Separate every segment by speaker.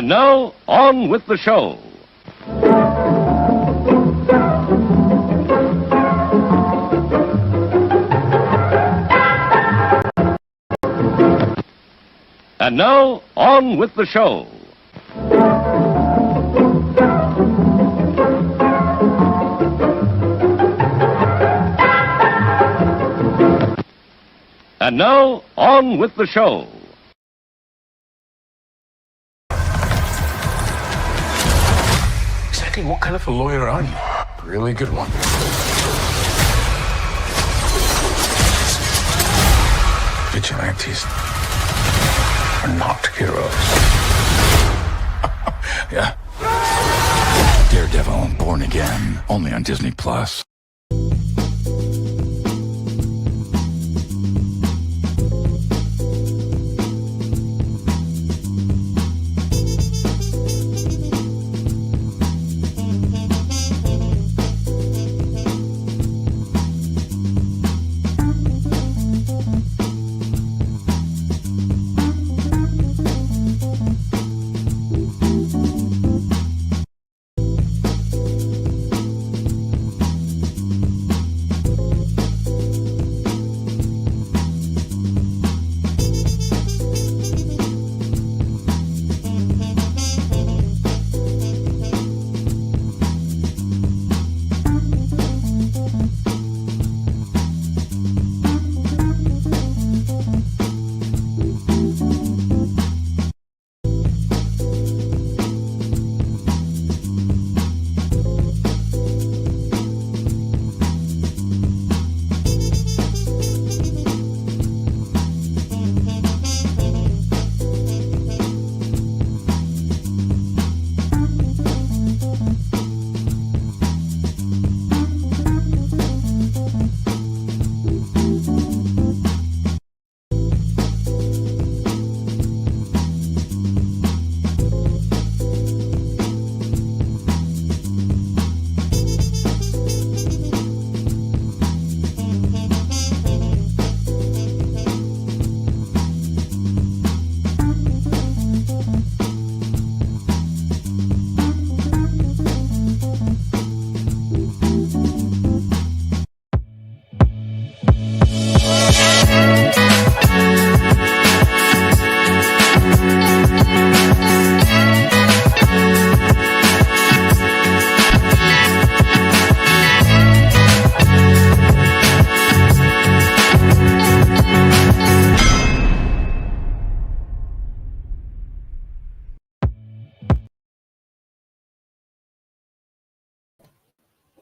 Speaker 1: And now, on with the show. And now, on with the show. And now, on with the show.
Speaker 2: Exactly what kind of a lawyer are you? Really good one. Vigilantes are not heroes. Yeah.
Speaker 3: Daredevil, Born Again, only on Disney+.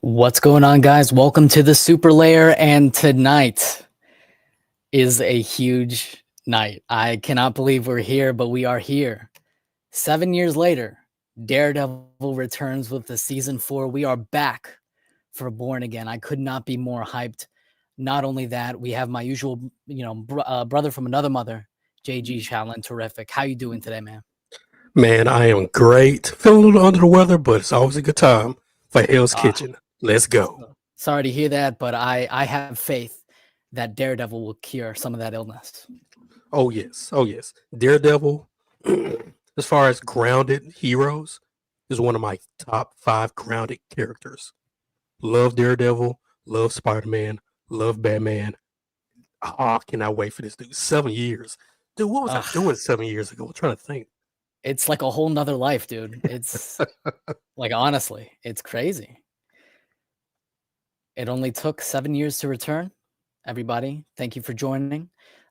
Speaker 4: What's going on, guys? Welcome to the Superlair, and tonight is a huge night. I cannot believe we're here, but we are here. 7 years later, Daredevil returns with the season 4. We are back for Born Again. I could not be more hyped. Not only that, we have my usual, brother from another mother, JG Shaolin. Terrific. How you doing today, man?
Speaker 5: Man, I am great. Feel a little under the weather, but it's always a good time for Hell's Kitchen. Let's go.
Speaker 4: Sorry to hear that, but I have faith that Daredevil will cure some of that illness.
Speaker 5: Oh, yes. Daredevil, as far as grounded heroes, is one of my top 5 grounded characters. Love Daredevil, love Spider-Man, love Batman. Oh, I cannot wait for this dude. 7 years. Dude, what was I doing 7 years ago? I'm trying to think.
Speaker 4: It's like a whole nother life, dude. It's like, honestly, it's crazy. It only took 7 years to return. Everybody, thank you for joining.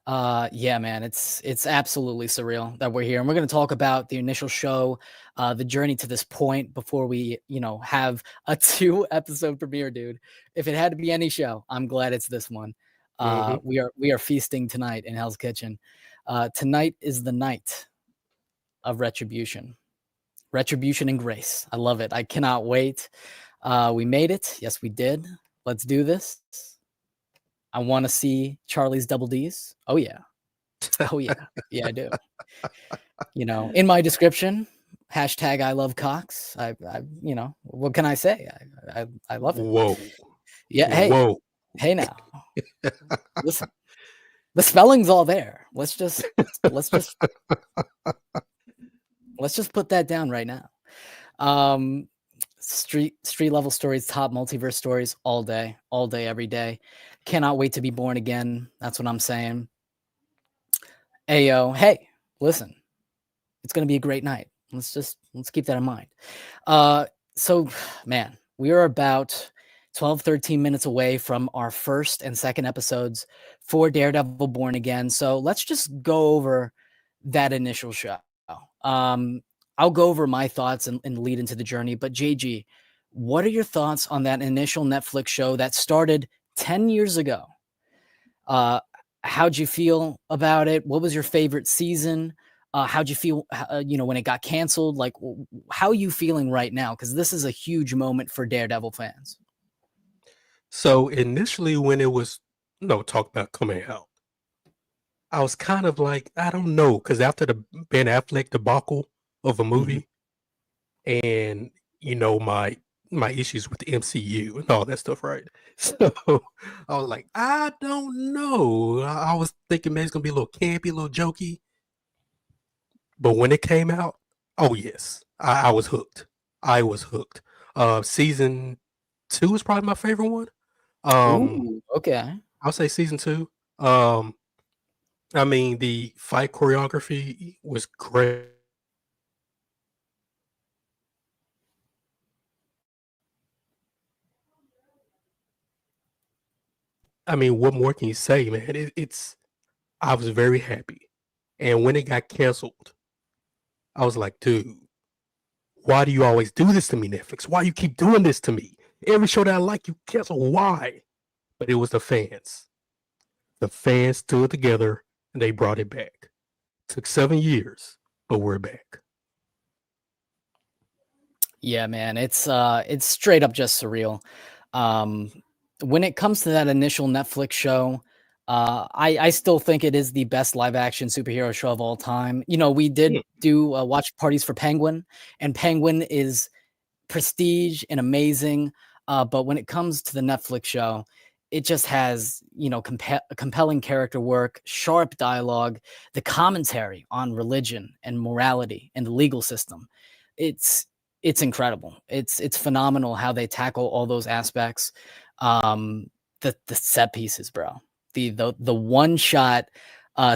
Speaker 4: Yeah, man, it's absolutely surreal that we're here. And we're going to talk about the initial show, the journey to this point before we, have a 2-episode premiere, dude. If it had to be any show, I'm glad it's this one. We are feasting tonight in Hell's Kitchen. Tonight is the night of retribution. Retribution and grace. I love it. I cannot wait. We made it. Yes, we did. Let's do this. I want to see Charlie's Double D's. Oh, yeah. Oh, yeah. Yeah, I do. In my description, hashtag I love Cox. I what can I say? I love it.
Speaker 5: Whoa.
Speaker 4: Yeah. Hey.
Speaker 5: Whoa.
Speaker 4: Hey now. Listen, the spelling's all there. Let's just Let's just put that down right now. Um, street level stories, top multiverse stories all day, every day. Cannot wait to be born again. That's what I'm saying. Ayo, hey, listen, it's gonna be a great night. Let's keep that in mind. So man, we are about 12, 13 minutes away from our first and second episodes for Daredevil Born Again. So let's just go over that initial show. I'll go over my thoughts and lead into the journey. But JG, what are your thoughts on that initial Netflix show that started 10 years ago? How'd you feel about it? What was your favorite season? How'd you feel, when it got canceled? Like, how are you feeling right now? Because this is a huge moment for Daredevil fans.
Speaker 5: So initially, when it was talk about coming out, I was kind of like, I don't know, because after the Ben Affleck debacle of a movie, and my issues with the MCU and all that stuff, right? So I was like, I don't know. I was thinking maybe it's gonna be a little campy, a little jokey. But when it came out, oh yes, I was hooked. I was hooked. Season 2 is probably my favorite one.
Speaker 4: Ooh, okay.
Speaker 5: I'll say season 2. I mean, the fight choreography was great. I mean, what more can you say, man? I was very happy. And when it got canceled, I was like, dude, why do you always do this to me, Netflix? Why you keep doing this to me? Every show that I like, you cancel. Why? But it was the fans. The fans stood together and they brought it back. Took 7 years, but we're back.
Speaker 4: Yeah, man, it's straight up just surreal. When it comes to that initial Netflix show, I still think it is the best live action superhero show of all time. We did do watch parties for Penguin, and Penguin is prestige and amazing. But when it comes to the Netflix show, it just has, compelling character work, sharp dialogue, the commentary on religion and morality and the legal system. It's incredible. It's phenomenal how they tackle all those aspects. The set pieces, bro. The one shot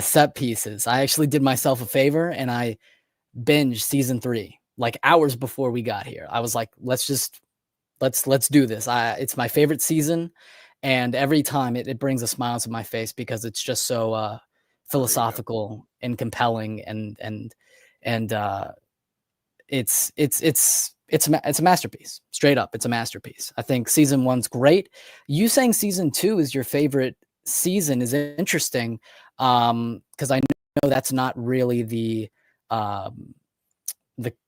Speaker 4: set pieces. I actually did myself a favor and I binged season 3 like hours before we got here. I was like, let's do this. It's my favorite season, and every time it brings a smile to my face because it's just so philosophical and compelling, and it's a masterpiece. Straight up, it's a masterpiece. I think season 1's great. You saying season 2 is your favorite season is interesting, because I know that's not really the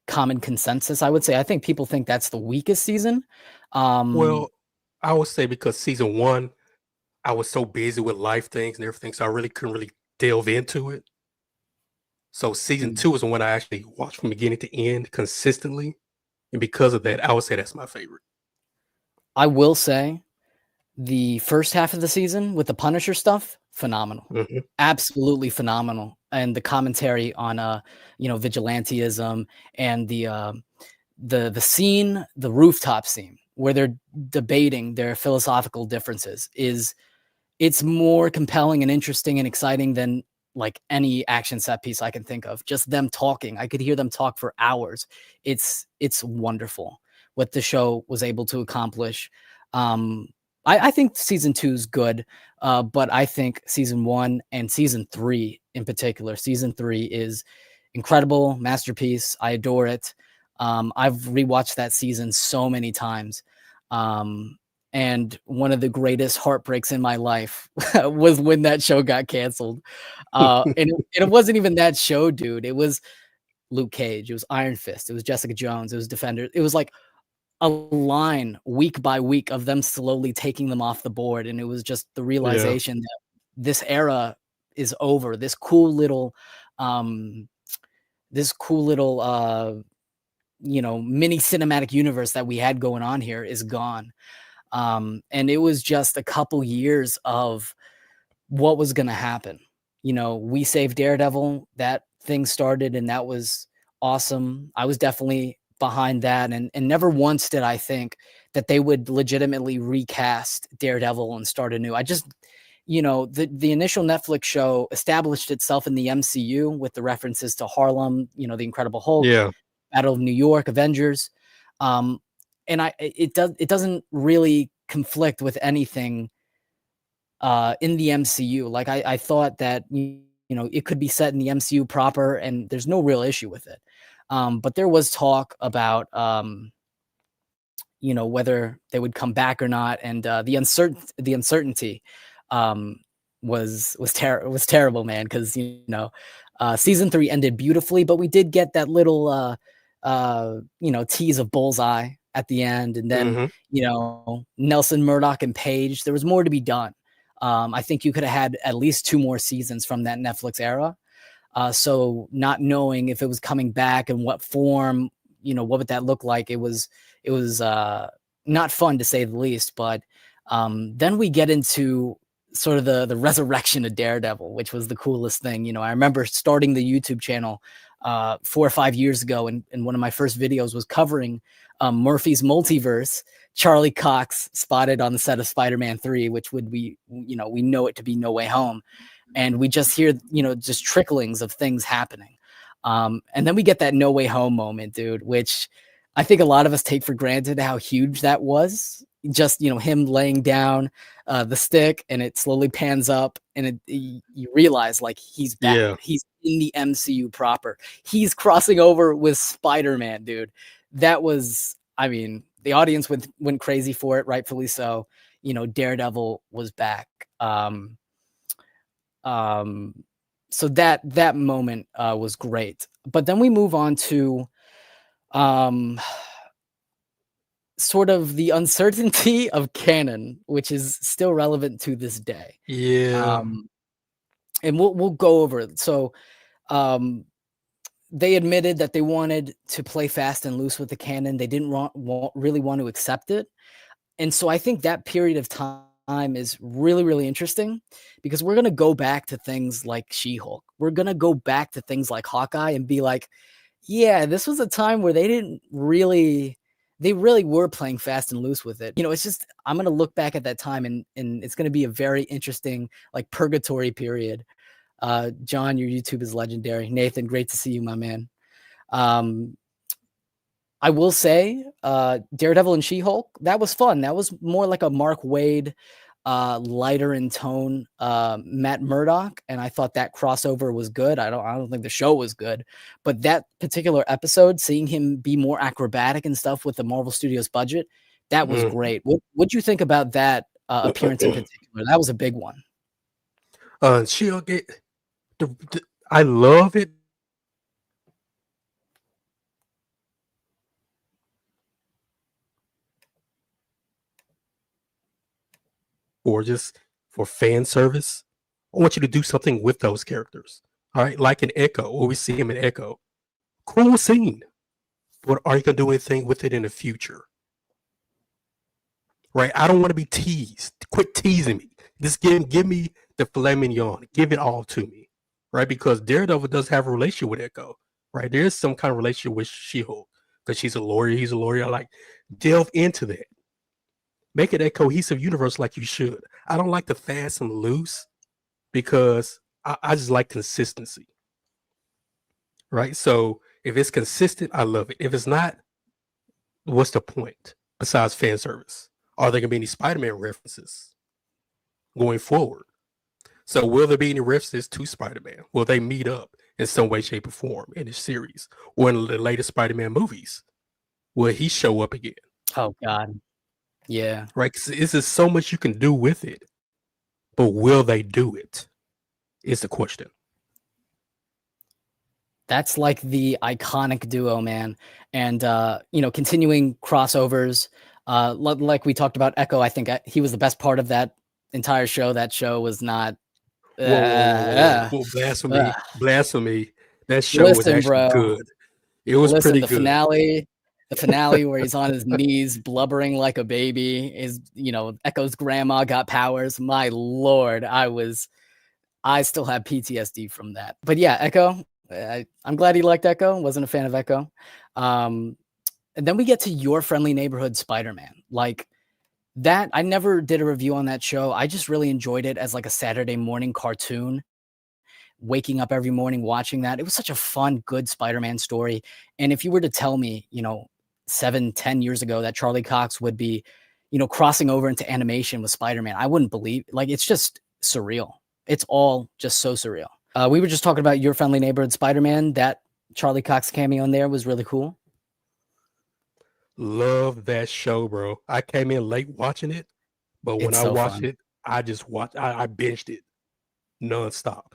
Speaker 4: common consensus. I would say I think people think that's the weakest season.
Speaker 5: Well, I would say because season 1, I was so busy with life things and everything, so I really couldn't really delve into it. So season 2 is the one I actually watched from beginning to end consistently. And because of that, I would say that's my favorite.
Speaker 4: I will say the first half of the season with the Punisher stuff, phenomenal. Absolutely phenomenal. And the commentary on vigilantism and the scene, the rooftop scene where they're debating their philosophical differences, it's more compelling and interesting and exciting than like any action set piece I can think of. Just them talking. I could hear them talk for hours. It's wonderful what the show was able to accomplish. I think season 2 is good, but I think season 1 and season 3 in particular, season 3 is incredible, masterpiece. I adore it. I've rewatched that season so many times. And one of the greatest heartbreaks in my life was when that show got canceled. And it wasn't even that show, dude. It was Luke Cage. It was Iron Fist. It was Jessica Jones. It was Defender. It was like a line week by week of them slowly taking them off the board. And it was just the realization that this era is over. This cool little mini cinematic universe that we had going on here is gone. And it was just a couple years of what was going to happen. We saved Daredevil. That thing started, and that was awesome. I was definitely behind that, and never once did I think that they would legitimately recast Daredevil and start anew. I just, the initial Netflix show established itself in the MCU with the references to Harlem, the Incredible Hulk,
Speaker 5: Yeah.
Speaker 4: Battle of New York, Avengers, and it doesn't really conflict with anything in the MCU. Like I thought that it could be set in the MCU proper, and there's no real issue with it. But there was talk about whether they would come back or not, and the uncertainty was terrible, man. Because season 3 ended beautifully, but we did get that little tease of Bullseye at the end, and then Nelson, Murdoch, and Paige. There was more to be done. I think you could have had at least 2 more seasons from that Netflix era. So not knowing if it was coming back and what form, what would that look like? It was not fun, to say the least. But then we get into sort of the resurrection of Daredevil, which was the coolest thing. I remember starting the YouTube channel 4 or 5 years ago, and one of my first videos was covering Murphy's Multiverse. Charlie Cox spotted on the set of Spider-Man 3, which would be, we know it to be No Way Home. And we just hear, just tricklings of things happening. And then we get that No Way Home moment, dude, which I think a lot of us take for granted how huge that was. Just, him laying down the stick, and it slowly pans up, and you realize, like, he's back.
Speaker 5: Yeah.
Speaker 4: He's in the MCU proper. He's crossing over with Spider-Man, dude. That was, the audience went crazy for it, rightfully so. Daredevil was back. So that moment was great. But then we move on to sort of the uncertainty of canon, which is still relevant to this day.
Speaker 5: Yeah.
Speaker 4: And we'll go over it. So they admitted that they wanted to play fast and loose with the canon. They didn't really want to accept it. And so I think that period of time is really, really interesting, because we're going to go back to things like She-Hulk. We're going to go back to things like Hawkeye and be like, yeah, this was a time where they really were playing fast and loose with it. It's just, I'm going to look back at that time, and it's going to be a very interesting, like, purgatory period. John, your YouTube is legendary. Nathan, great to see you, my man. I will say, Daredevil and She-Hulk, that was fun. That was more like a Mark Waid, lighter in tone, Matt Murdock, and I thought that crossover was good. I don't think the show was good, but that particular episode, seeing him be more acrobatic and stuff with the Marvel Studios budget, that was great. What'd you think about that appearance in particular? That was a big one.
Speaker 5: She-Hulk, I love it. Or just for fan service, I want you to do something with those characters. All right, like in Echo, or we see him in Echo. Cool scene. But are you gonna do anything with it in the future? Right? I don't want to be teased. Quit teasing me. Just give me the filet mignon. Give it all to me. Right? Because Daredevil does have a relationship with Echo. Right? There is some kind of relationship with She-Hulk, because she's a lawyer, he's a lawyer. I like, delve into that. Make it a cohesive universe like you should. I don't like the fast and loose, because I just like consistency. Right? So if it's consistent, I love it. If it's not, what's the point besides fan service? Are there going to be any Spider-Man references going forward? So will there be any references to Spider-Man? Will they meet up in some way, shape, or form in this series? Or in the latest Spider-Man movies? Will he show up again?
Speaker 4: Oh, God. Yeah.
Speaker 5: Right? 'Cause it's just so much you can do with it. But will they do it? Is the question.
Speaker 4: That's like the iconic duo, man. And, continuing crossovers, like we talked about Echo, I think he was the best part of that entire show. That show was not.
Speaker 5: Whoa, blasphemy. Blasphemy. That show was actually good. It was pretty good.
Speaker 4: The finale where he's on his knees blubbering like a baby is, Echo's grandma got powers. My Lord, I still have PTSD from that. But yeah, Echo, I'm glad he liked Echo. Wasn't a fan of Echo. And then we get to Your Friendly Neighborhood Spider-Man. Like that, I never did a review on that show. I just really enjoyed it as like a Saturday morning cartoon. Waking up every morning watching that, it was such a fun, good Spider-Man story. And if you were to tell me, 7, 10 years ago that Charlie Cox would be, crossing over into animation with Spider-Man, I wouldn't believe. Like it's just surreal. It's all just so surreal. We were just talking about Your Friendly Neighborhood Spider-Man. That Charlie Cox cameo in there was really cool.
Speaker 5: Love that show, bro. I came in late watching it, but when
Speaker 4: It's
Speaker 5: I
Speaker 4: so
Speaker 5: watched
Speaker 4: fun.
Speaker 5: it, I binged it nonstop.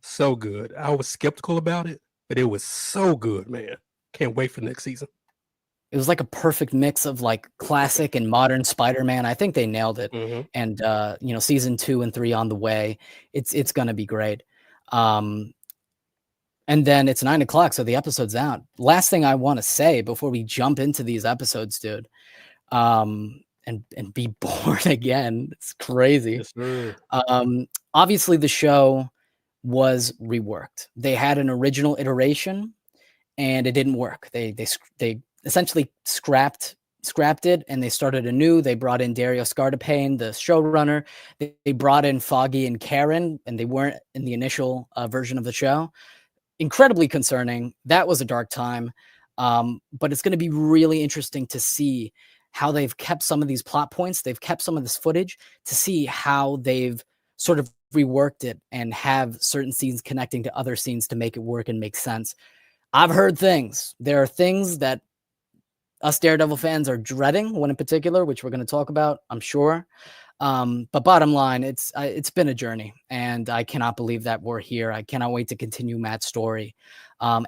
Speaker 5: So good. I was skeptical about it, but it was so good, man. Can't wait for next season.
Speaker 4: It was like a perfect mix of like classic and modern Spider-Man. I think they nailed it.
Speaker 5: Mhm.
Speaker 4: And season 2 and 3 on the way. It's gonna be great. And then it's 9 o'clock, so the episode's out. Last thing I want to say before we jump into these episodes, dude, and be born again. It's crazy.
Speaker 5: Yes, sir.
Speaker 4: Obviously the show was reworked. They had an original iteration and it didn't work. They essentially scrapped it and they started anew. They brought in Dario Scartapane, the showrunner. They brought in Foggy and Karen, and they weren't in the initial version of the show. Incredibly concerning. That was a dark time. But it's going to be really interesting to see how they've kept some of these plot points. They've kept some of this footage to see how they've sort of reworked it and have certain scenes connecting to other scenes to make it work and make sense. I've heard things. There are things that us Daredevil fans are dreading, one in particular, which we're going to talk about, I'm sure. But bottom line, it's been a journey, and I cannot believe that we're here. I cannot wait to continue Matt's story.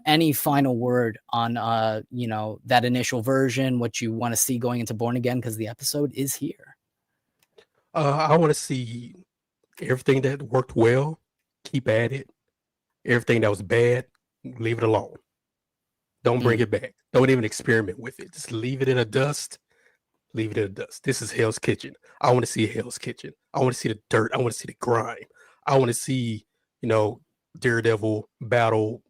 Speaker 4: Any final word on that initial version, what you want to see going into Born Again, because the episode is here.
Speaker 5: I want to see everything that worked well, keep at it. Everything that was bad, leave it alone. Don't bring it back. Don't even experiment with it. Just leave it in the dust. Leave it in the dust. This is Hell's Kitchen. I want to see Hell's Kitchen. I want to see the dirt. I want to see the grime. I want to see, Daredevil battle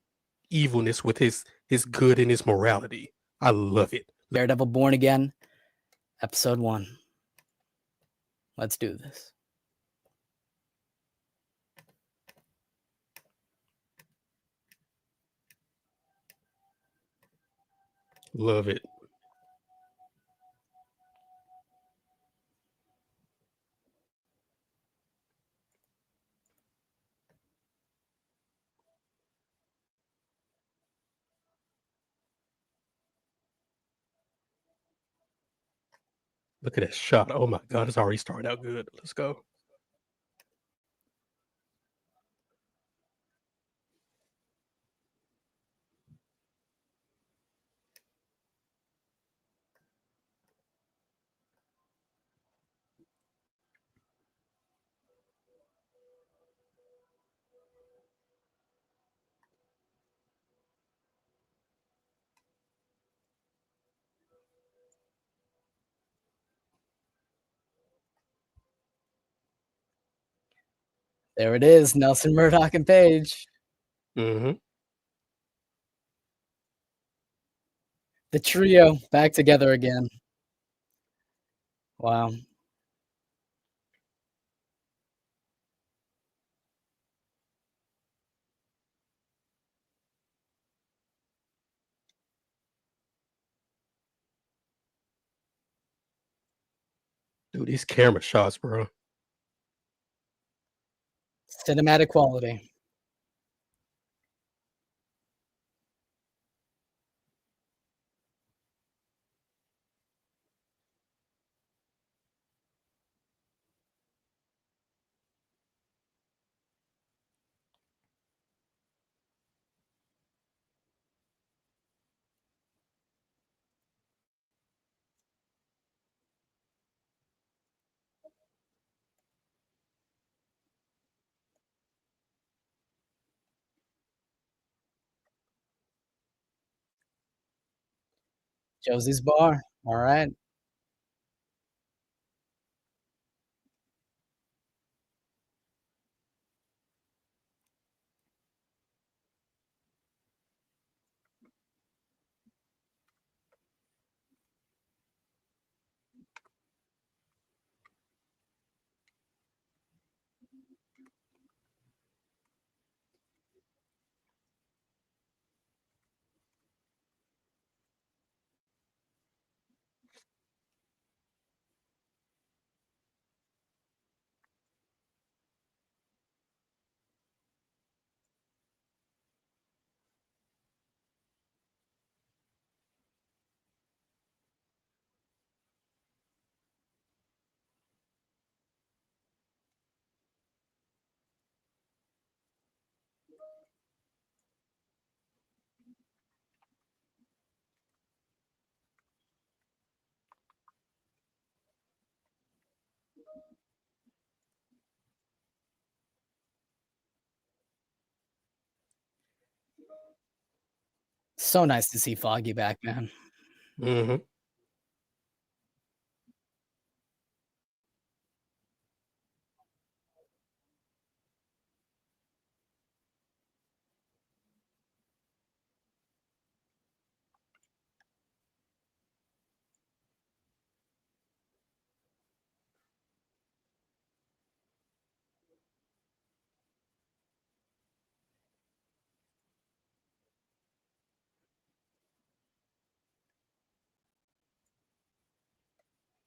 Speaker 5: evilness with his good and his morality. I love it.
Speaker 4: Daredevil Born Again, episode 1. Let's do this.
Speaker 5: Love it. Look at that shot. Oh my God, it's already started out good. Let's go.
Speaker 4: There it is, Nelson, Murdoch, and Page.
Speaker 5: Mm-hmm.
Speaker 4: The trio back together again. Wow.
Speaker 5: Dude, these camera shots, bro.
Speaker 4: Cinematic quality. Josie's Bar. All right. so nice to see Foggy back, man.
Speaker 5: Hmm.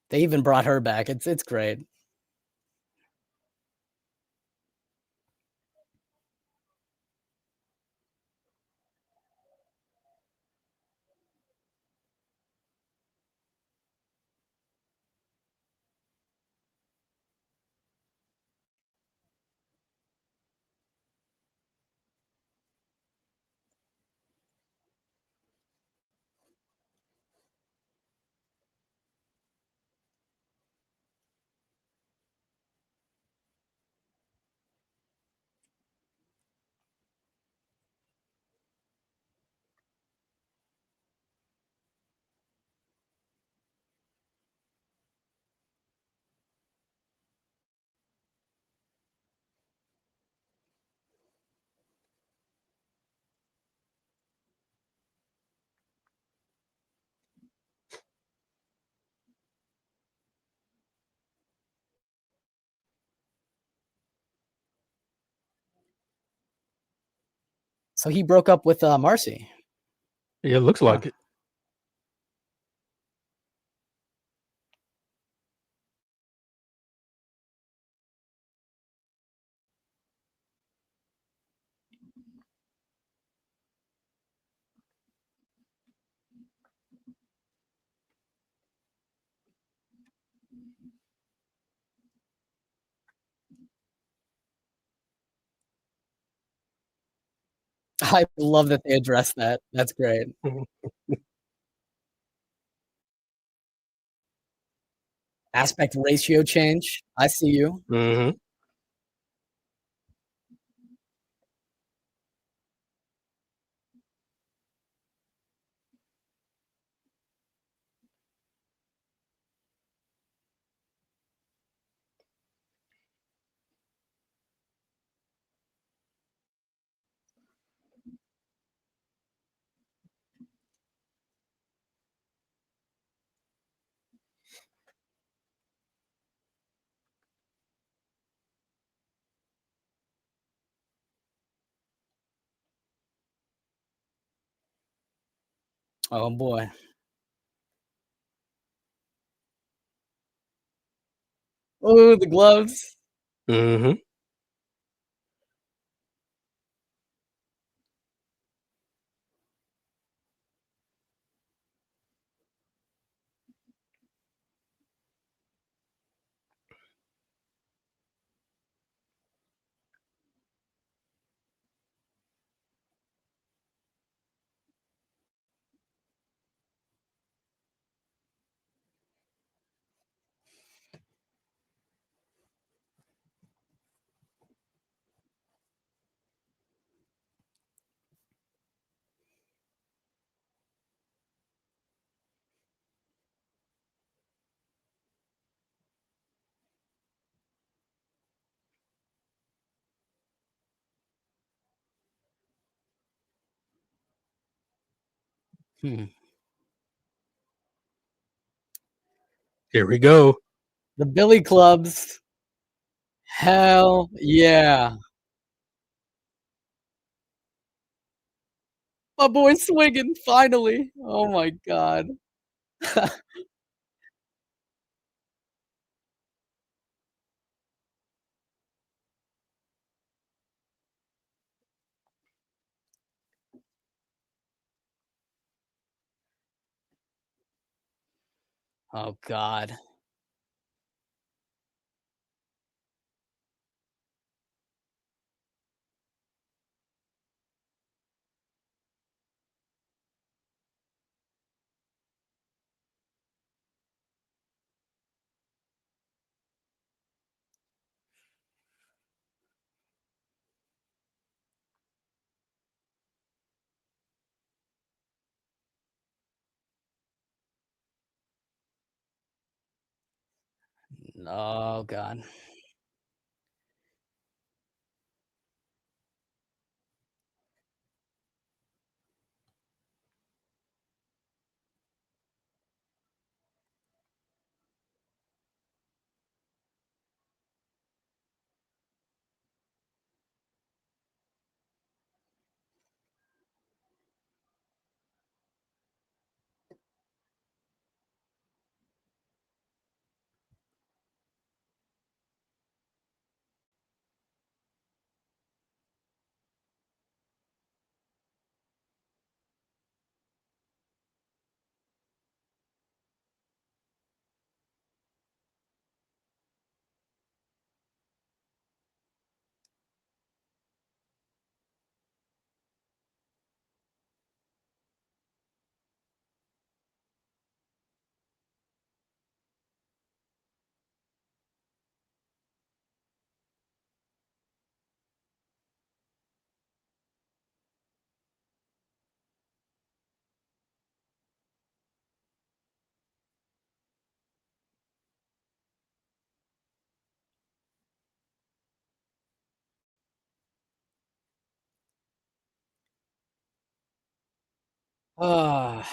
Speaker 4: They even brought her back. It's great. So he broke up with Marcy.
Speaker 5: Yeah, it looks
Speaker 4: Huh.
Speaker 5: like it.
Speaker 4: I love that they addressed that. That's great. Aspect ratio change. I see you.
Speaker 5: Hmm.
Speaker 4: Oh boy. Oh, the gloves.
Speaker 5: Hmm.
Speaker 4: Hmm.
Speaker 5: Here we go.
Speaker 4: The Billy Clubs. Hell yeah. My boy's swinging finally. Oh my god. Oh god. Oh god. Ah.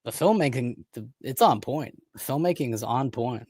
Speaker 4: The filmmaking, it's on point. The filmmaking is on point.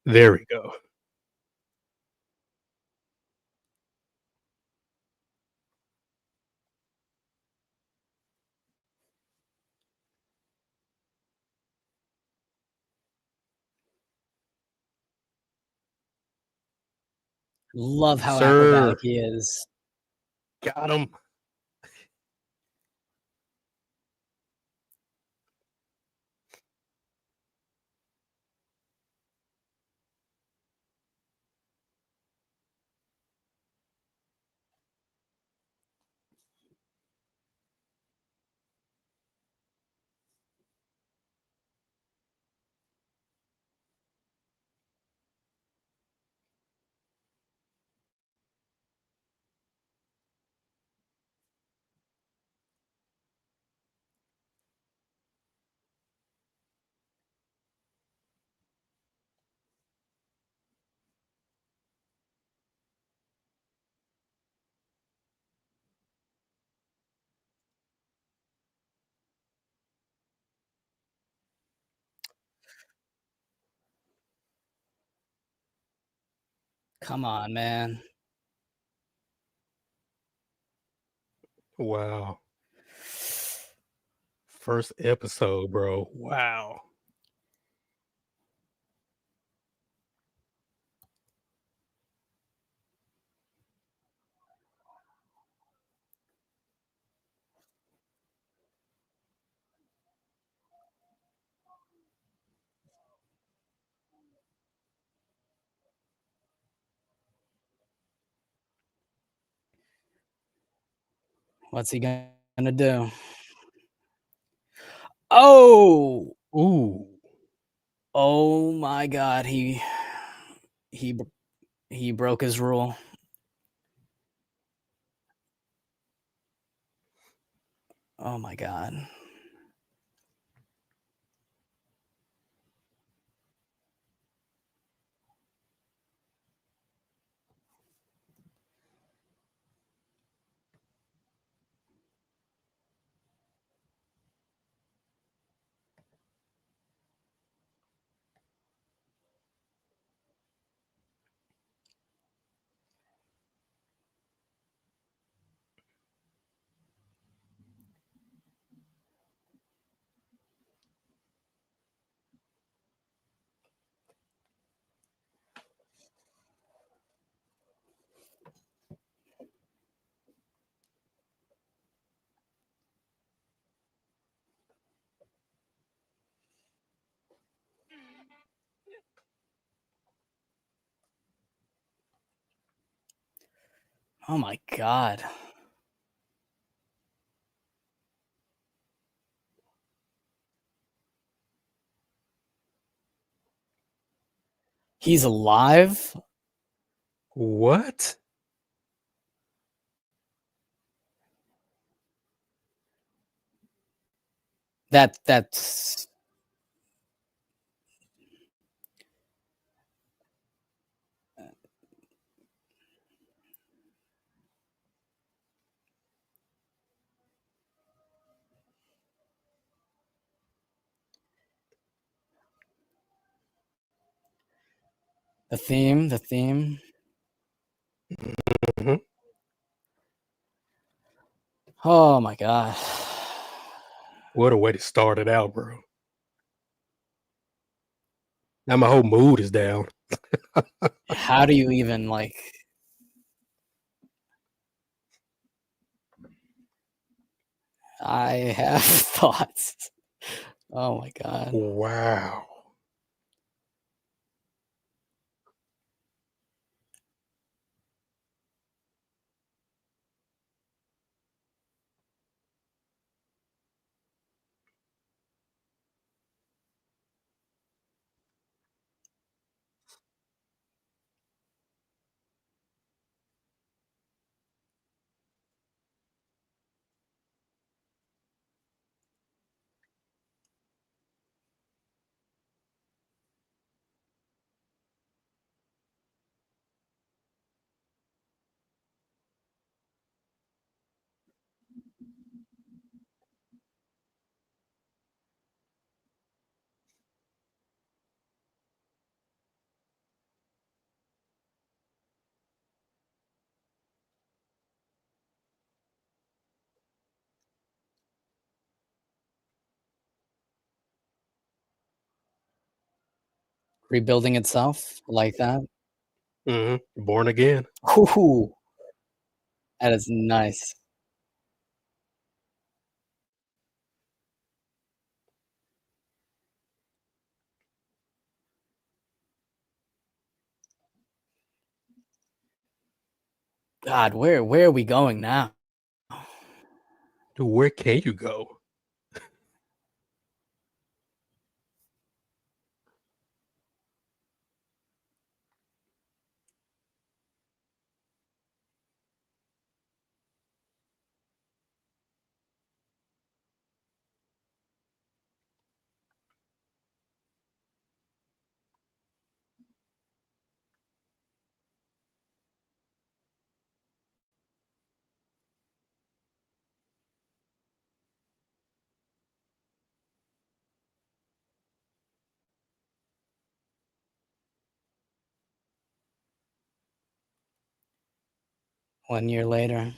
Speaker 5: There we go.
Speaker 4: Love how
Speaker 5: Sir,
Speaker 4: acrobatic he is.
Speaker 5: got him.
Speaker 4: Come on, man.
Speaker 5: Wow. First episode, bro. Wow.
Speaker 4: What's he gonna do? Oh,
Speaker 5: Ooh.
Speaker 4: oh my God! He he broke his rule. Oh my God! Oh my God! He's alive?
Speaker 5: What?
Speaker 4: That's the theme. The theme.
Speaker 5: Mhm.
Speaker 4: Oh my God!
Speaker 5: What a way to start it out, bro. Now my whole mood is down.
Speaker 4: How do you even like? I have thoughts. Oh my God!
Speaker 5: Wow.
Speaker 4: Rebuilding itself like that.
Speaker 5: Born again.
Speaker 4: Ooh, that is nice. God, where are we going now?
Speaker 5: Dude, where can you go?
Speaker 4: One year later.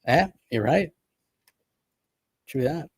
Speaker 4: Yeah, you're right. True that.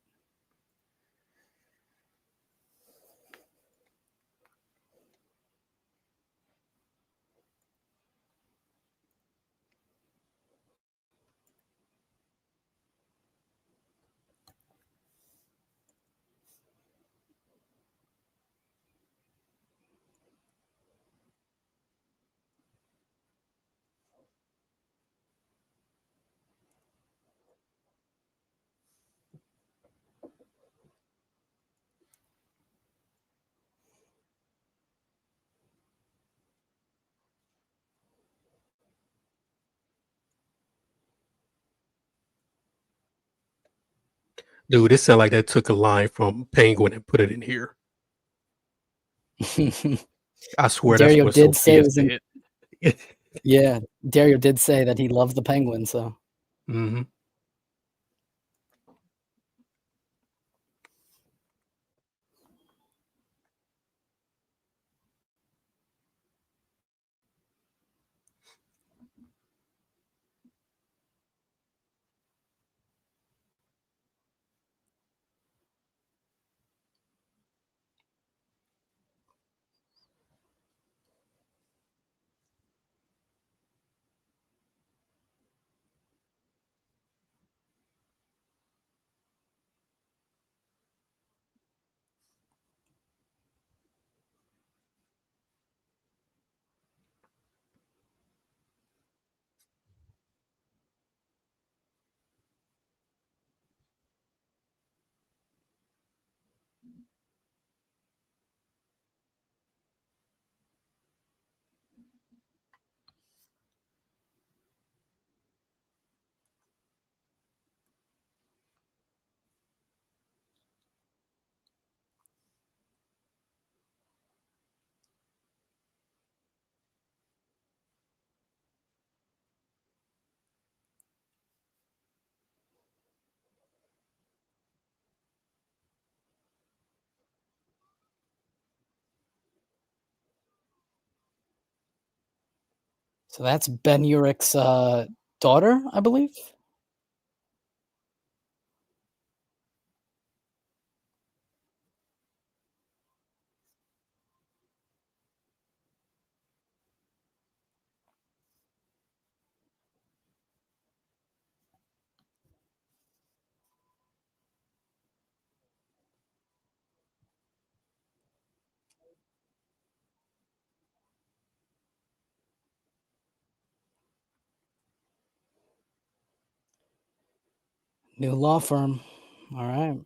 Speaker 5: Dude, it sounded like they took a line from Penguin and put it in here. I swear that's
Speaker 4: Dario
Speaker 5: what
Speaker 4: did say it
Speaker 5: Sophia
Speaker 4: was
Speaker 5: said.
Speaker 4: yeah, Dario did say that he loved the Penguin, so
Speaker 5: Hmm.
Speaker 4: that's Ben Urich's daughter, I believe. New law firm. All right.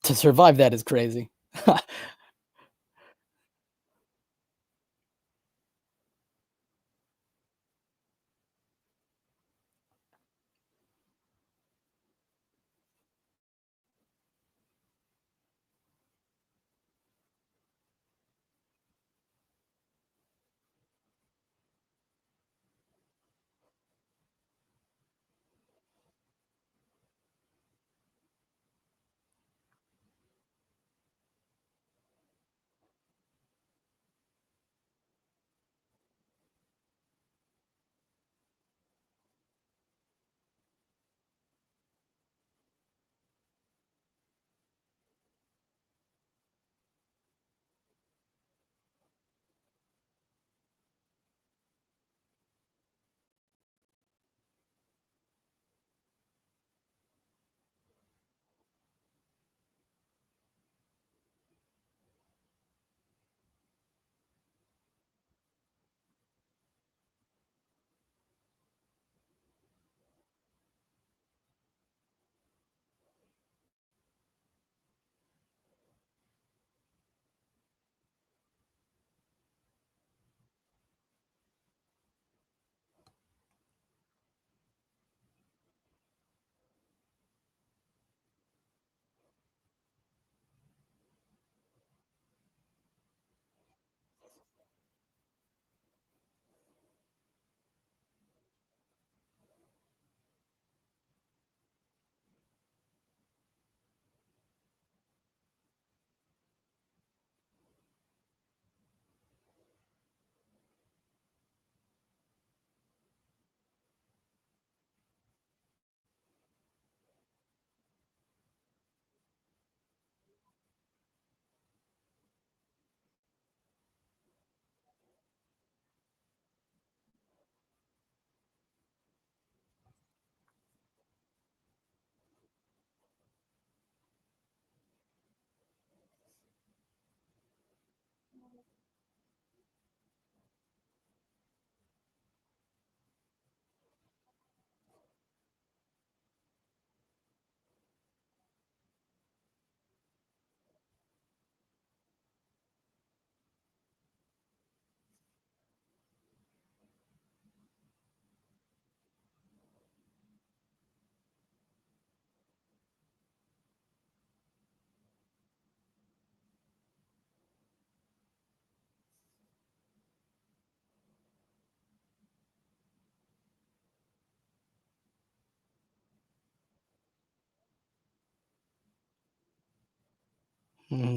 Speaker 4: To survive that is crazy.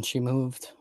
Speaker 4: She moved.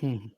Speaker 4: Hmm.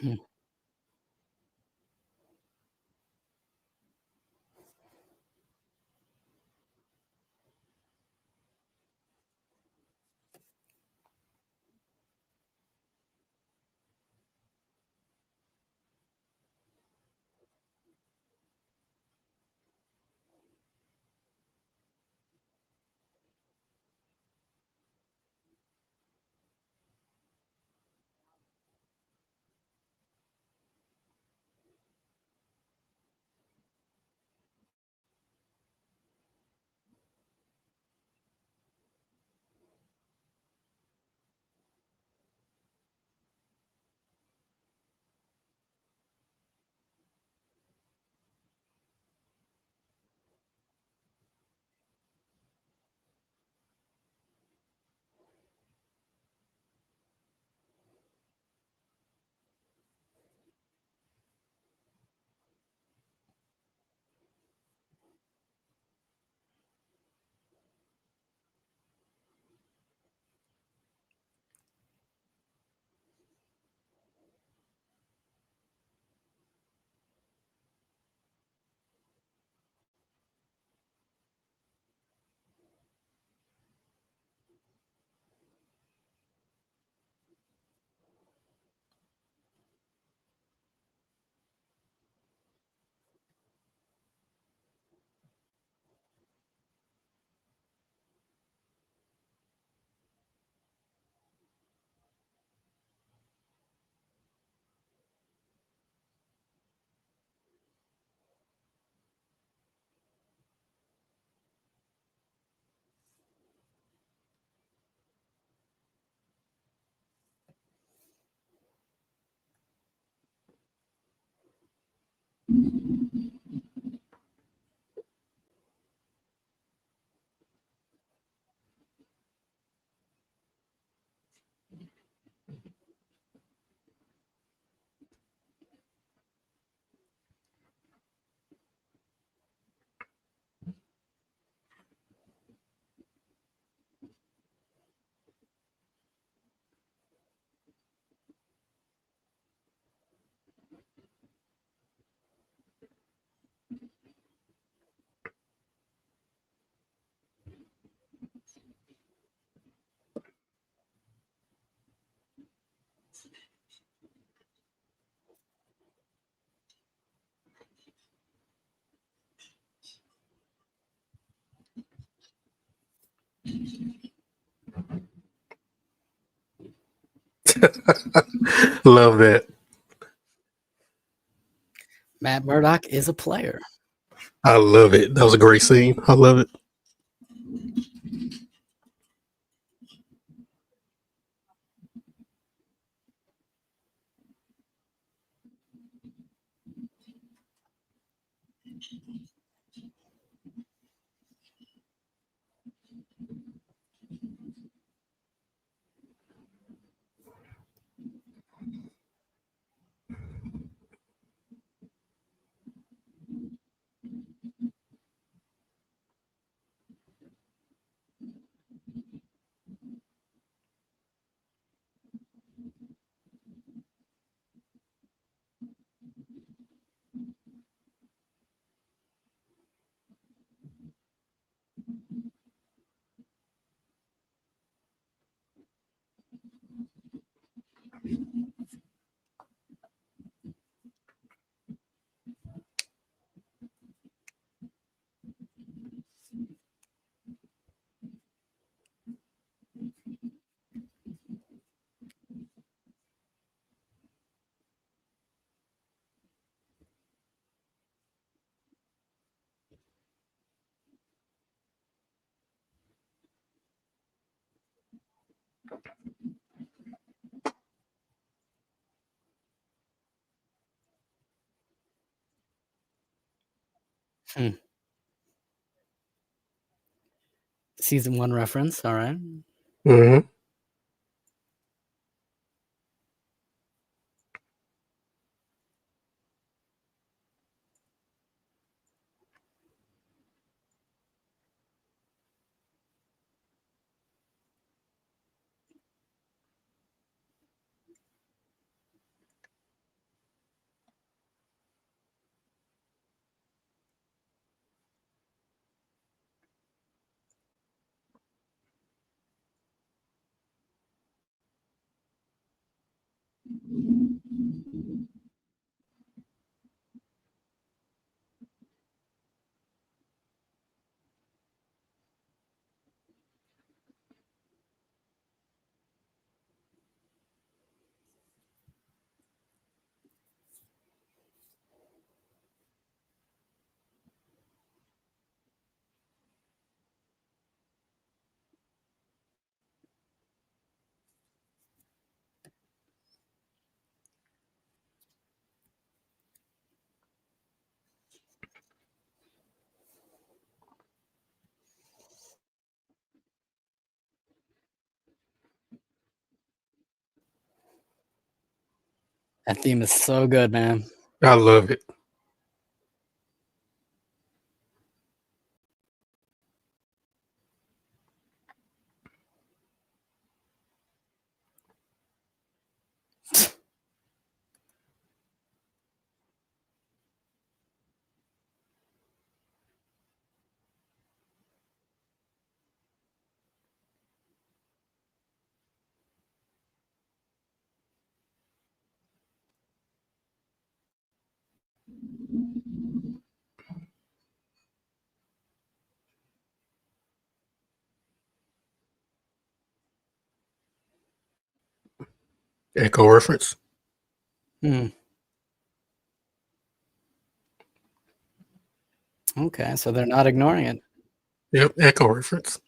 Speaker 4: Hmm.
Speaker 5: Love that.
Speaker 4: Matt Murdock is a player.
Speaker 5: I love it. That was a great scene. I love it.
Speaker 4: Hmm. Season 1 reference. All right.
Speaker 5: Mm-hmm.
Speaker 4: That theme is so good, man.
Speaker 5: I love it. Echo reference.
Speaker 4: Hmm. Okay, so they're not ignoring it.
Speaker 5: Yep, echo reference.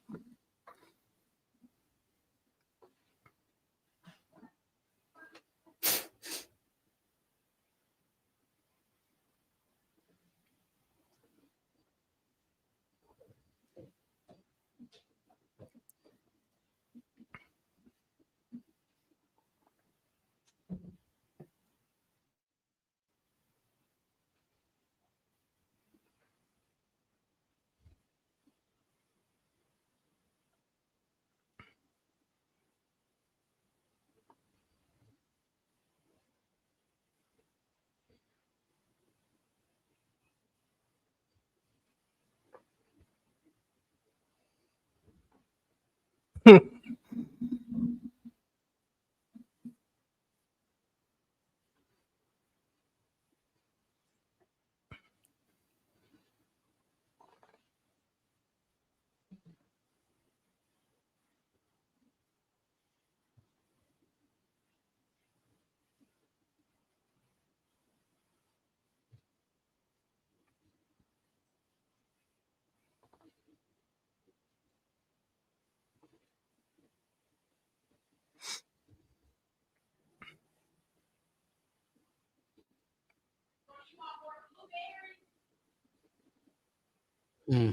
Speaker 4: Hmm.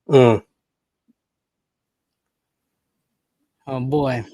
Speaker 5: Mm.
Speaker 4: Oh boy.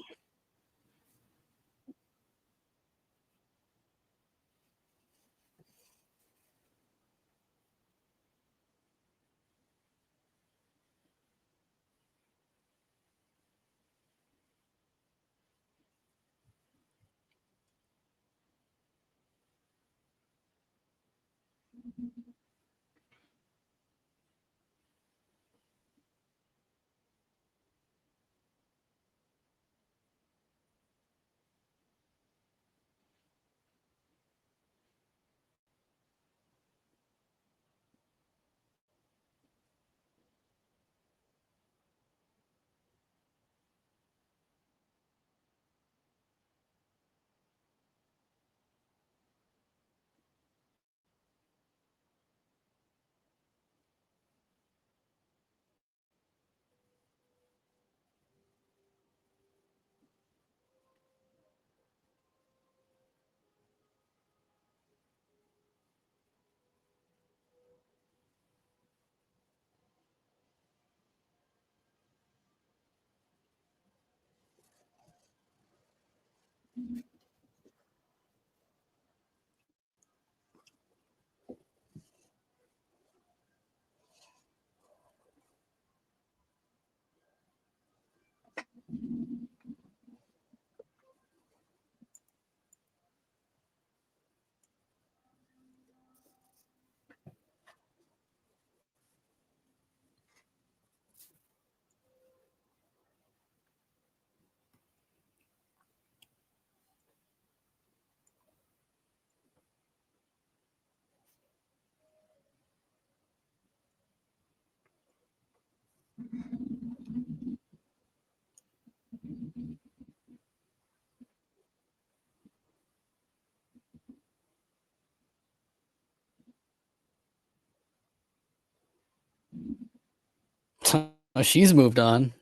Speaker 4: Oh, she's moved on.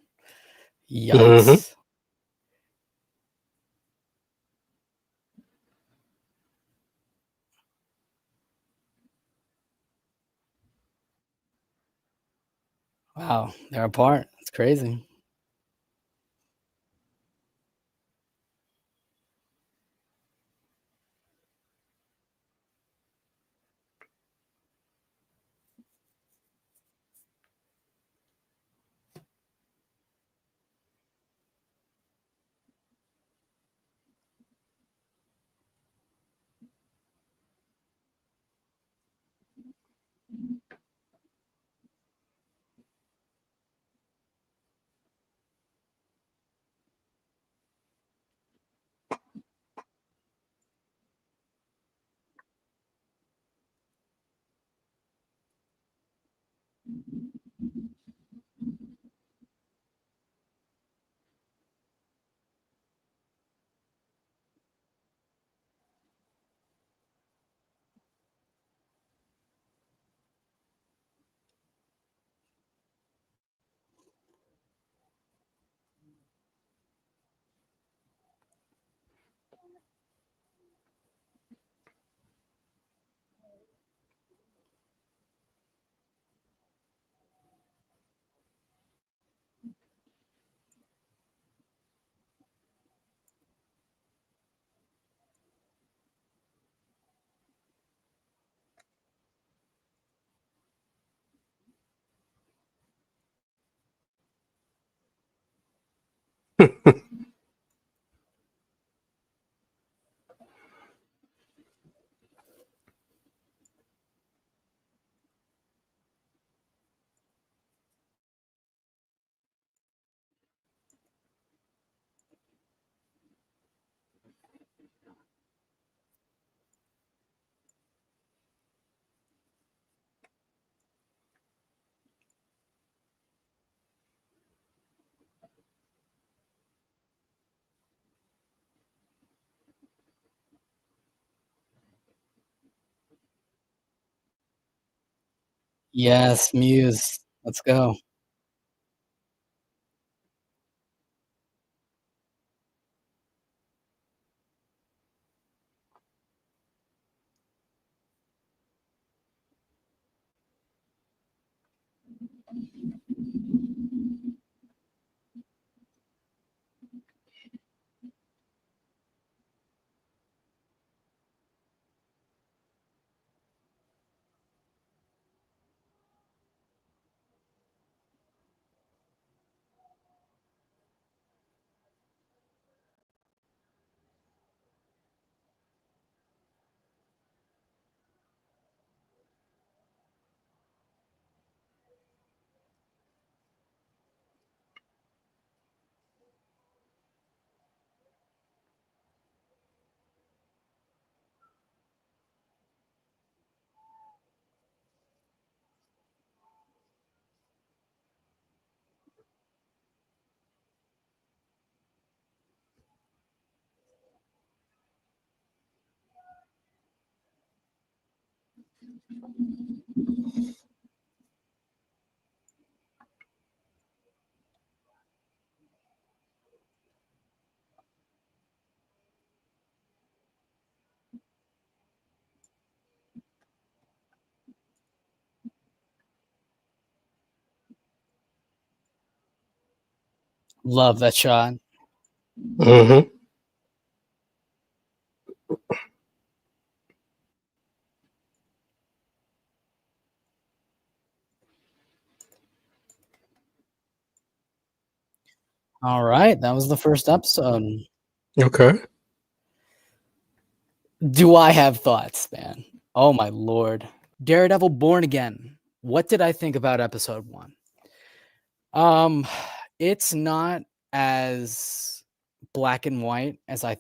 Speaker 4: Yikes.
Speaker 5: Mhm.
Speaker 4: Wow, they're apart. It's crazy. Yes, Muse. Let's go. Love that shot.
Speaker 5: Hmm.
Speaker 4: All right, that was the first episode.
Speaker 5: Okay.
Speaker 4: Do I have thoughts, man? Oh my lord. Daredevil Born Again. What did I think about episode 1? Um, it's not as black and white as I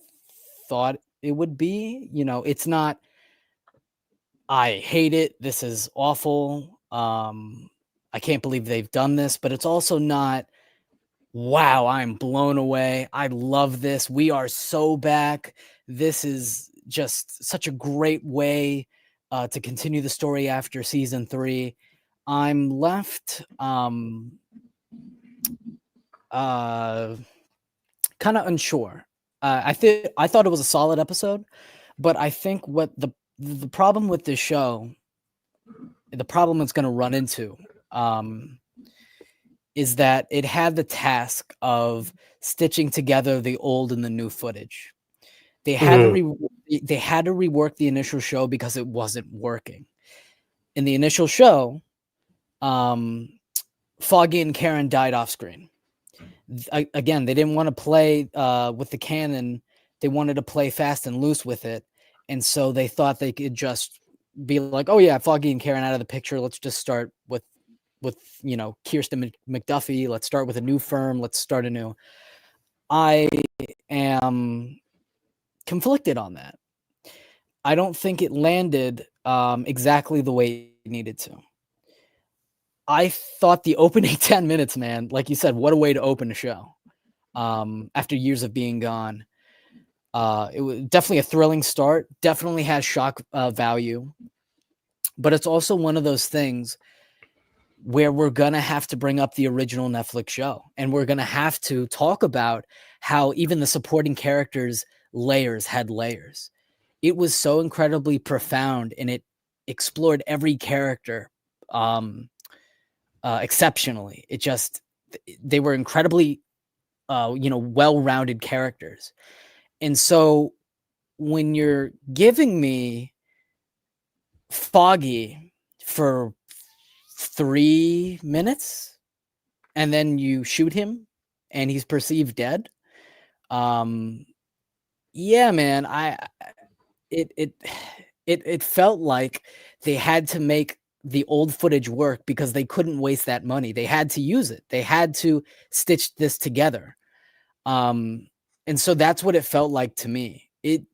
Speaker 4: thought it would be. You know, it's not I hate it. This is awful. I can't believe they've done this, but it's also not wow, I'm blown away. I love this. We are so back. This is just such a great way to continue the story after season 3. I'm left kind of unsure. I thought it was a solid episode, but I think what the problem with this show, the problem it's going to run into, is that it had the task of stitching together the old and the new footage. They had to rework the initial show because it wasn't working. In the initial show, Foggy and Karen died off screen. Again, they didn't want to play with the canon. They wanted to play fast and loose with it. And so they thought they could just be like, oh yeah, Foggy and Karen out of the picture. Let's just start with you know, Kirsten McDuffie. Let's start with a new firm. Let's start anew. I am conflicted on that. I don't think it landed exactly the way it needed to. I thought the opening 10 minutes, man, like you said, what a way to open a show. After years of being gone. It was definitely a thrilling start, definitely has shock value. But it's also one of those things where we're going to have to bring up the original Netflix show. And we're going to have to talk about how even the supporting characters' layers had layers. It was so incredibly profound, and it explored every character exceptionally. They were incredibly, well-rounded characters. And so when you're giving me Foggy for 3 minutes and then you shoot him and he's perceived dead, yeah, man, it felt like they had to make the old footage work because they couldn't waste that money. They had to use it. They had to stitch this together. And so that's what it felt like to me. It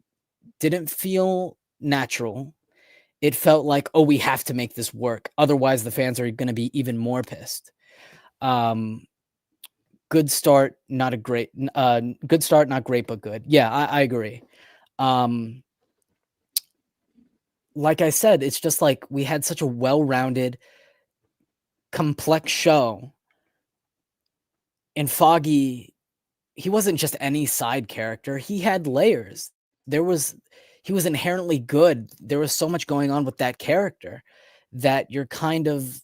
Speaker 4: didn't feel natural. It felt like, oh, we have to make this work. Otherwise, the fans are going to be even more pissed. Good start, not great, but good. Yeah, I agree. Like I said, it's just like we had such a well-rounded, complex show. And Foggy, he wasn't just any side character. He had layers. He was inherently good. There was so much going on with that character that you're kind of,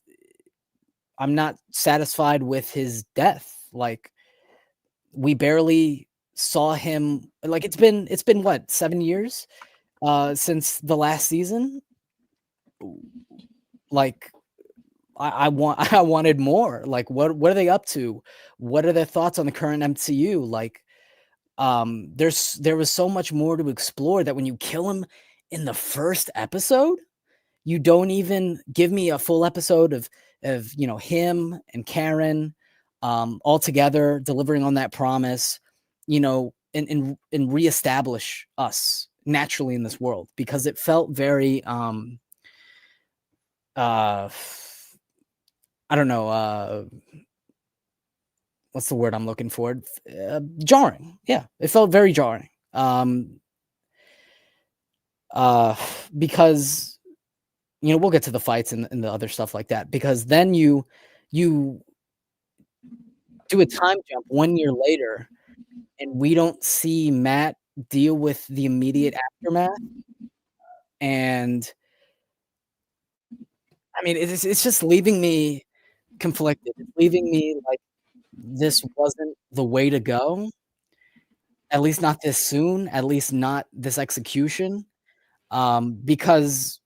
Speaker 4: I'm not satisfied with his death. Like, we barely saw him. Like, it's been what, 7 years since the last season? Like, I wanted more. Like, what are they up to? What are their thoughts on the current MCU? Like, there was so much more to explore that when you kill him in the first episode, you don't even give me a full episode of him and Karen all together delivering on that promise, and reestablish us naturally in this world, because it felt very I don't know, what's the word I'm looking for? Jarring. Yeah, it felt very jarring. Because, we'll get to the fights and the other stuff like that, because then you do a time jump 1 year later, and we don't see Matt deal with the immediate aftermath. And I mean, it's just leaving me conflicted. It's leaving me like, this wasn't the way to go. At least not this soon, at least not this execution. Because,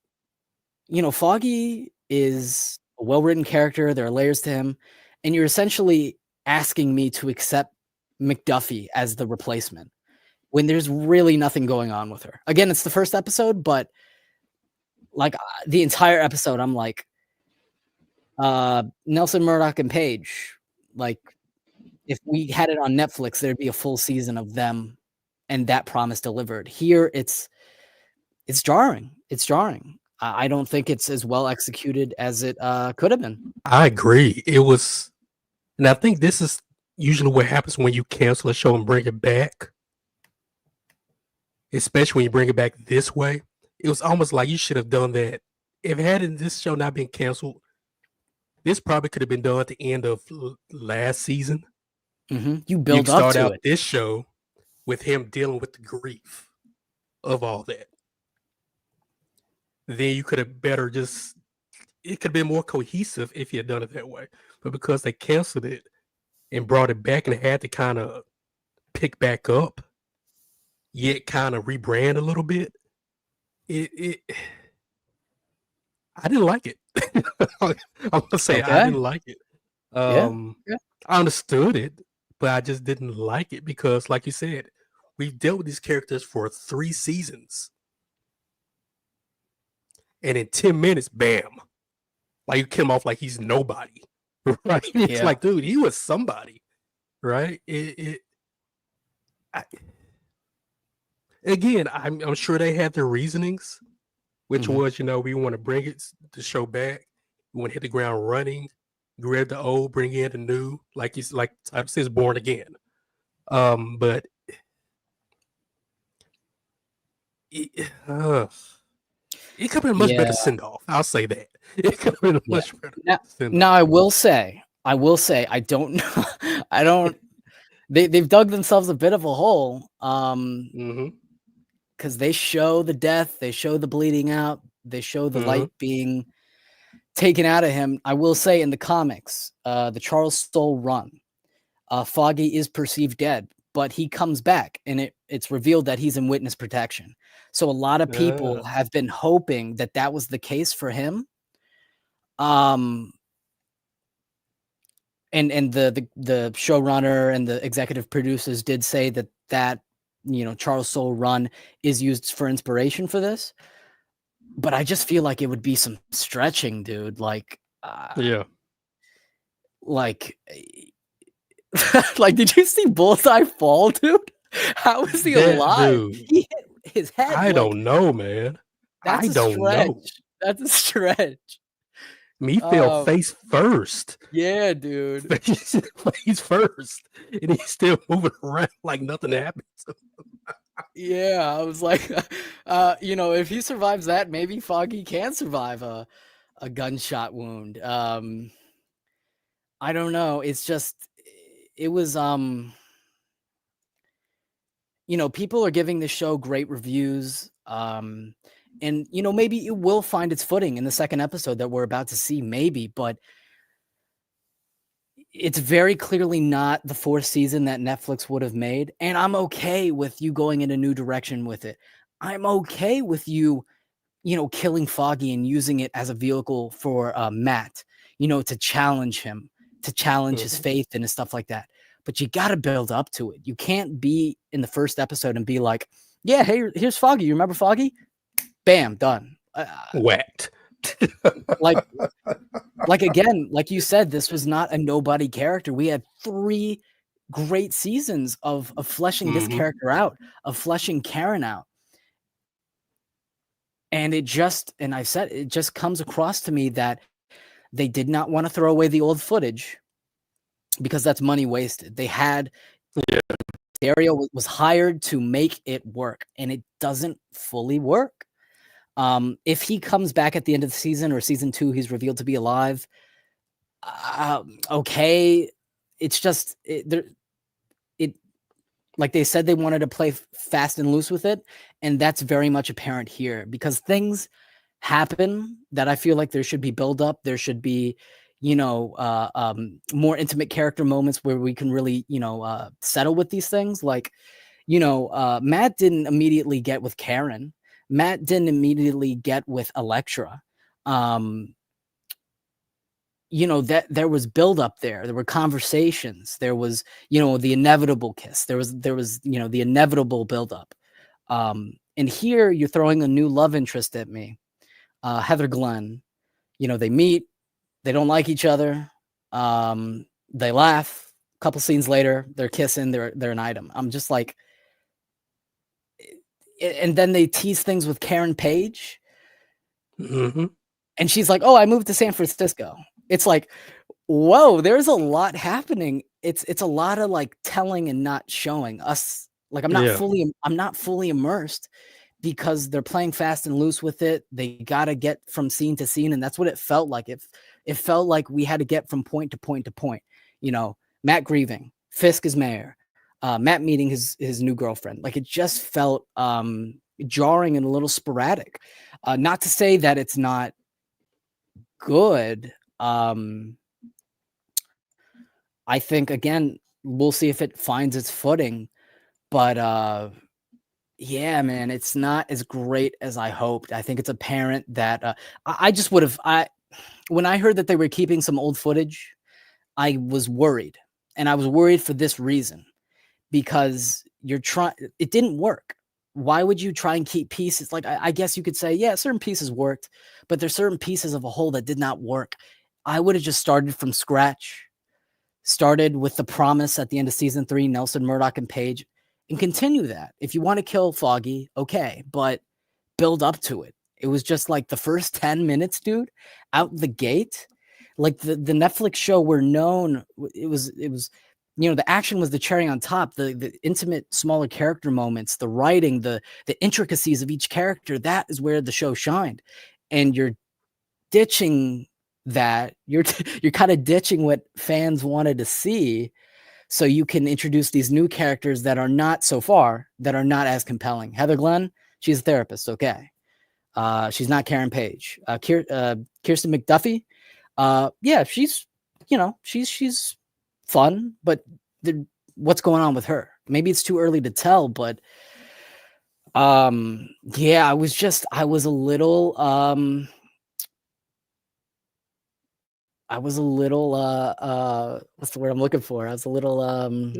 Speaker 4: Foggy is a well-written character. There are layers to him, and you're essentially asking me to accept McDuffie as the replacement when there's really nothing going on with her. Again, it's the first episode, but like the entire episode, I'm like, Nelson, Murdoch, and Paige. Like, if we had it on Netflix, there'd be a full season of them and that promise delivered. Here, it's jarring. It's jarring. I don't think it's as well executed as it could have been.
Speaker 5: I agree. It was, and I think this is usually what happens when you cancel a show and bring it back, especially when you bring it back this way. It was almost like you should have done that. If this show not been canceled, this probably could have been done at the end of last season.
Speaker 4: Mm-hmm. You
Speaker 5: start out this show with him dealing with the grief of all that. Then you could have it could have been more cohesive if you had done it that way. But because they canceled it and brought it back and had to kind of pick back up, yet kind of rebrand a little bit, I didn't like it. I'm gonna say I didn't like it.
Speaker 4: Yeah.
Speaker 5: I understood it, but I just didn't like it because, like you said, we've dealt with these characters for 3 seasons. And in 10 minutes, bam. Like, you kill him off like he's nobody. Right? It's like, dude, he was somebody. Right? Again, I'm sure they had their reasonings, which was, we want to bring the show back. We want to hit the ground running. grab the old, bring in the new, like he's like type says, born again. But it could have been a much better
Speaker 4: Yeah.
Speaker 5: send off. I'll say that. It could have been a much better send off.
Speaker 4: Now I will say, I don't know. I don't. They've dug themselves a bit of a hole. Because they show the death, they show the bleeding out, they show the light being taken out of him. I will say in the comics, the Charles Soule run, Foggy is perceived dead, but he comes back, and it's revealed that he's in witness protection. So a lot of people have been hoping that that was the case for him. And the showrunner and the executive producers did say that Charles Soule run is used for inspiration for this. But I just feel like it would be some stretching, dude. Like, like, did you see Bullseye fall, dude? How is he alive?
Speaker 5: Dude,
Speaker 4: he hit his head.
Speaker 5: I don't know, man. I don't know.
Speaker 4: That's a stretch.
Speaker 5: Me fell face first.
Speaker 4: Yeah, dude.
Speaker 5: Face first. And he's still moving around like nothing happened.
Speaker 4: Yeah, I was like, if he survives that, maybe Foggy can survive a gunshot wound. I don't know. It's just, it was, people are giving the show great reviews. And, maybe it will find its footing in the second episode that we're about to see, maybe, but it's very clearly not the fourth season that Netflix would have made. And I'm okay with you going in a new direction with it. I'm okay with you, killing Foggy and using it as a vehicle for Matt, to challenge him, to challenge his faith and his stuff like that. But you got to build up to it. You can't be in the first episode and be like, yeah, hey, here's Foggy. You remember Foggy? Bam, done.
Speaker 5: Whacked.
Speaker 4: like again, like you said, this was not a nobody character. We had 3 great seasons of fleshing this character out, of fleshing Karen out. And it just comes across to me that they did not want to throw away the old footage because that's money wasted. They had Dario was hired to make it work, and it doesn't fully work. If he comes back at the end of the season or season 2, he's revealed to be alive. Okay. It's just, like they said, they wanted to play fast and loose with it. And that's very much apparent here because things happen that I feel like there should be build up. There should be, more intimate character moments where we can really, settle with these things. Like, Matt didn't immediately get with Karen. Matt didn't immediately get with Elektra. That there was build up there. There were conversations. There was, the inevitable kiss. There was, the inevitable build up. And here you're throwing a new love interest at me. Heather Glenn, they meet, they don't like each other. They laugh. A couple scenes later, they're kissing, they're an item. I'm just like, and then they tease things with Karen Page. And she's like, oh, I moved to San Francisco. It's like, whoa, there's a lot happening. It's a lot of like telling and not showing us. Like I'm not fully immersed because they're playing fast and loose with it. They got to get from scene to scene. And that's what it felt like. It felt like we had to get from point to point to point. Matt grieving, Fisk is mayor. Matt meeting his new girlfriend. Like it just felt jarring and a little sporadic. Not to say that it's not good. I think again, we'll see if it finds its footing. But yeah, man, it's not as great as I hoped. I think it's apparent that I just would have when I heard that they were keeping some old footage, I was worried. And I was worried for this reason. Because it didn't work. Why would you try and keep pieces? Like, I guess you could say, yeah, certain pieces worked, but there's certain pieces of a whole that did not work. I would have just started from scratch, started with the promise at the end of season 3, Nelson, Murdoch, and Page, and continue that. If you want to kill Foggy, okay, but build up to it. It was just like the first 10 minutes, dude, out the gate. Like the Netflix show we're known, it was the action was the cherry on top, the intimate smaller character moments, the writing, the intricacies of each character, that is where the show shined. And you're ditching that. You're kind of ditching what fans wanted to see, so you can introduce these new characters that are not as compelling. Heather Glenn, she's a therapist, okay. She's not Karen Page. Kirsten McDuffie, yeah, she's fun, but what's going on with her? Maybe it's too early to tell, but yeah, I was a little what's the word I'm looking for? I was a little I'm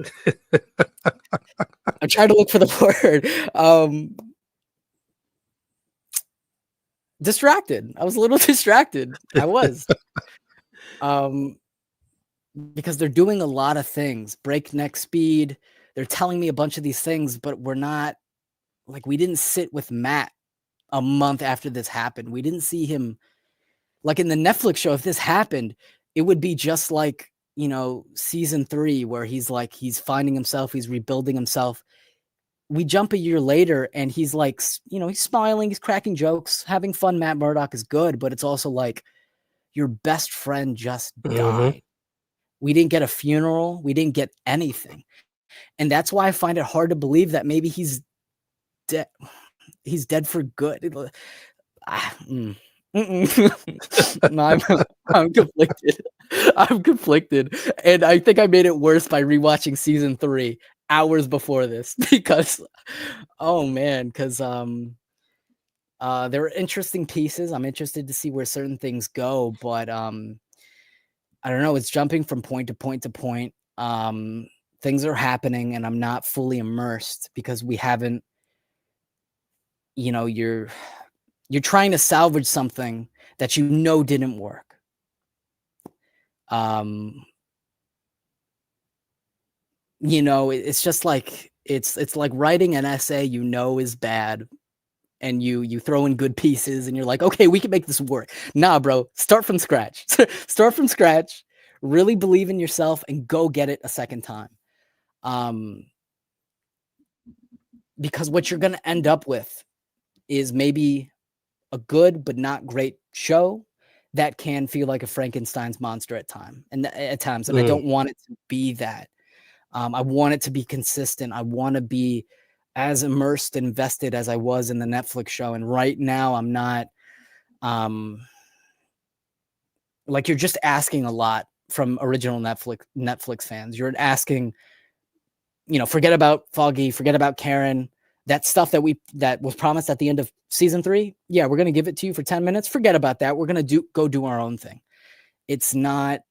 Speaker 4: trying to look for the word. Distracted. I was a little distracted. I was. Because they're doing a lot of things, breakneck speed. They're telling me a bunch of these things, but we're not, like, we didn't sit with Matt a month after this happened. We didn't see him, like in the Netflix show. If this happened, it would be just like, season 3, where he's finding himself, he's rebuilding himself. We jump a year later and he's like, he's smiling, he's cracking jokes, having fun. Matt Murdock is good, but it's also like your best friend just died. We didn't get a funeral. We didn't get anything. And that's why I find it hard to believe that maybe he's dead. He's dead for good. No, I'm conflicted. I'm conflicted. And I think I made it worse by rewatching season 3 hours before this, because there were interesting pieces. I'm interested to see where certain things go, but I don't know. It's jumping from point to point to point. Things are happening and I'm not fully immersed because we haven't, you're trying to salvage something that didn't work. It's just like, it's like writing an essay is bad, and you throw in good pieces and you're like, okay, we can make this work. Nah, bro, start from scratch. Start from scratch, really believe in yourself, and go get it a second time. Because what you're going to end up with is maybe a good but not great show that can feel like a Frankenstein's monster at times. And I don't want it to be that. I want it to be consistent. I want to be as immersed and invested as I was in the Netflix show. And right now I'm not, like, you're just asking a lot from original Netflix fans. You're asking, forget about Foggy, forget about Karen, that stuff that was promised at the end of season 3. Yeah, we're going to give it to you for 10 minutes. Forget about that. We're going to go do our own thing. It's not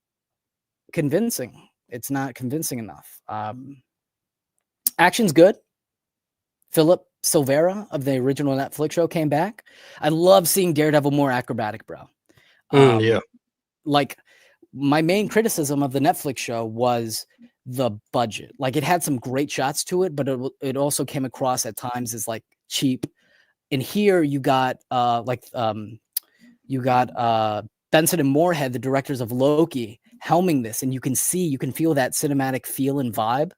Speaker 4: convincing. It's not convincing enough. Action's good. Philip Silvera of the original Netflix show came back. I love seeing Daredevil more acrobatic, bro.
Speaker 5: Yeah.
Speaker 4: Like, my main criticism of the Netflix show was the budget. Like, it had some great shots to it, but it also came across at times as like cheap. And here you got Benson and Moorhead, the directors of Loki, helming this, and you can feel that cinematic feel and vibe.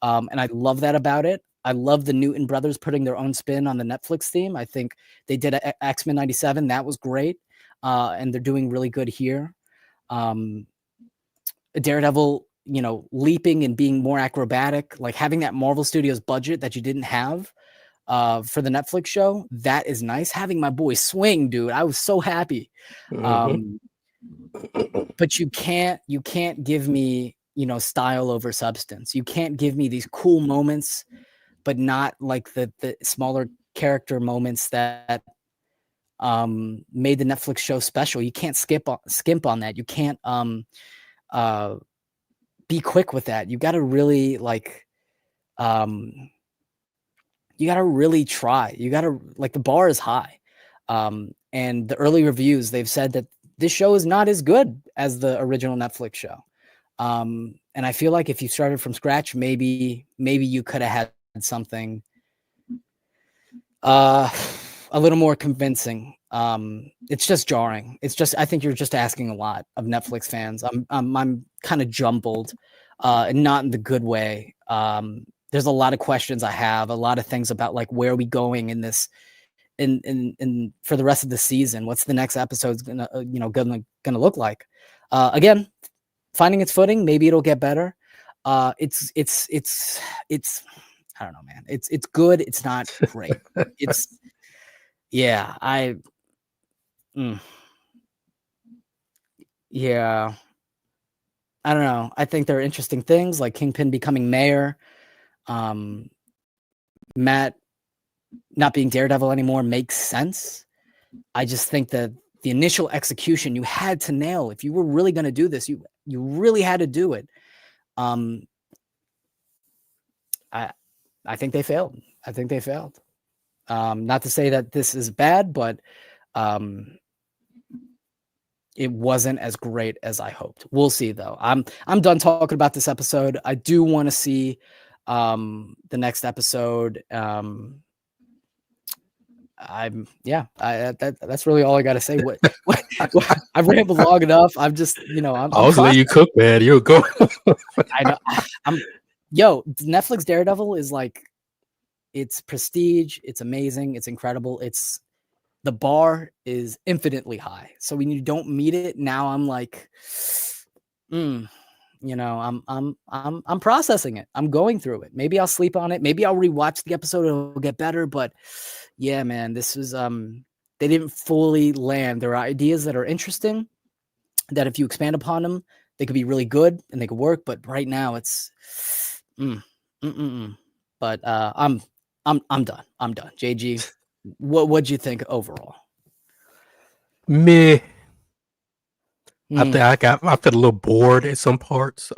Speaker 4: And I love that about it. I love the Newton brothers putting their own spin on the Netflix theme. I think they did X-Men 97. That was great. And they're doing really good here. Daredevil, leaping and being more acrobatic, like having that Marvel Studios budget that you didn't have for the Netflix show. That is nice. Having my boy swing, dude. I was so happy. But you can't give me, style over substance. You can't give me these cool moments, but not like the smaller character moments that made the Netflix show special. You can't skimp on that. You can't be quick with that. You got to really you got to really try. You got to, the bar is high. And the early reviews, they've said that this show is not as good as the original Netflix show. And I feel like if you started from scratch, maybe you could have had something a little more convincing. It's just jarring. I think you're just asking a lot of Netflix fans. I'm kind of jumbled, and not in the good way. There's a lot of questions I have, a lot of things about like where are we going in this, in for the rest of the season. What's the next episode's gonna look like? Again, finding its footing. Maybe it'll get better. It's I don't know, man. It's good. It's not great. It's yeah. Yeah. I don't know. I think there are interesting things like Kingpin becoming mayor. Matt not being Daredevil anymore makes sense. I just think that the initial execution you had to nail. If you were really going to do this, you really had to do it. I think they failed. Not to say that this is bad, but it wasn't as great as I hoped. We'll see though. I'm done talking about this episode. I do want to see the next episode. That's really all I got to say. What I've rambled long enough. I'm just, I
Speaker 5: was letting you cook, man. You go.
Speaker 4: I know. Netflix Daredevil is like, it's prestige. It's amazing. It's incredible. The bar is infinitely high. So when you don't meet it, now I'm like, I'm processing it. I'm going through it. Maybe I'll sleep on it. Maybe I'll rewatch the episode. It'll get better. But yeah, man, this is they didn't fully land. There are ideas that are interesting that if you expand upon them, they could be really good and they could work. But right now it's But I'm done. JG, what'd you think overall?
Speaker 5: Meh. I felt a little bored at some parts.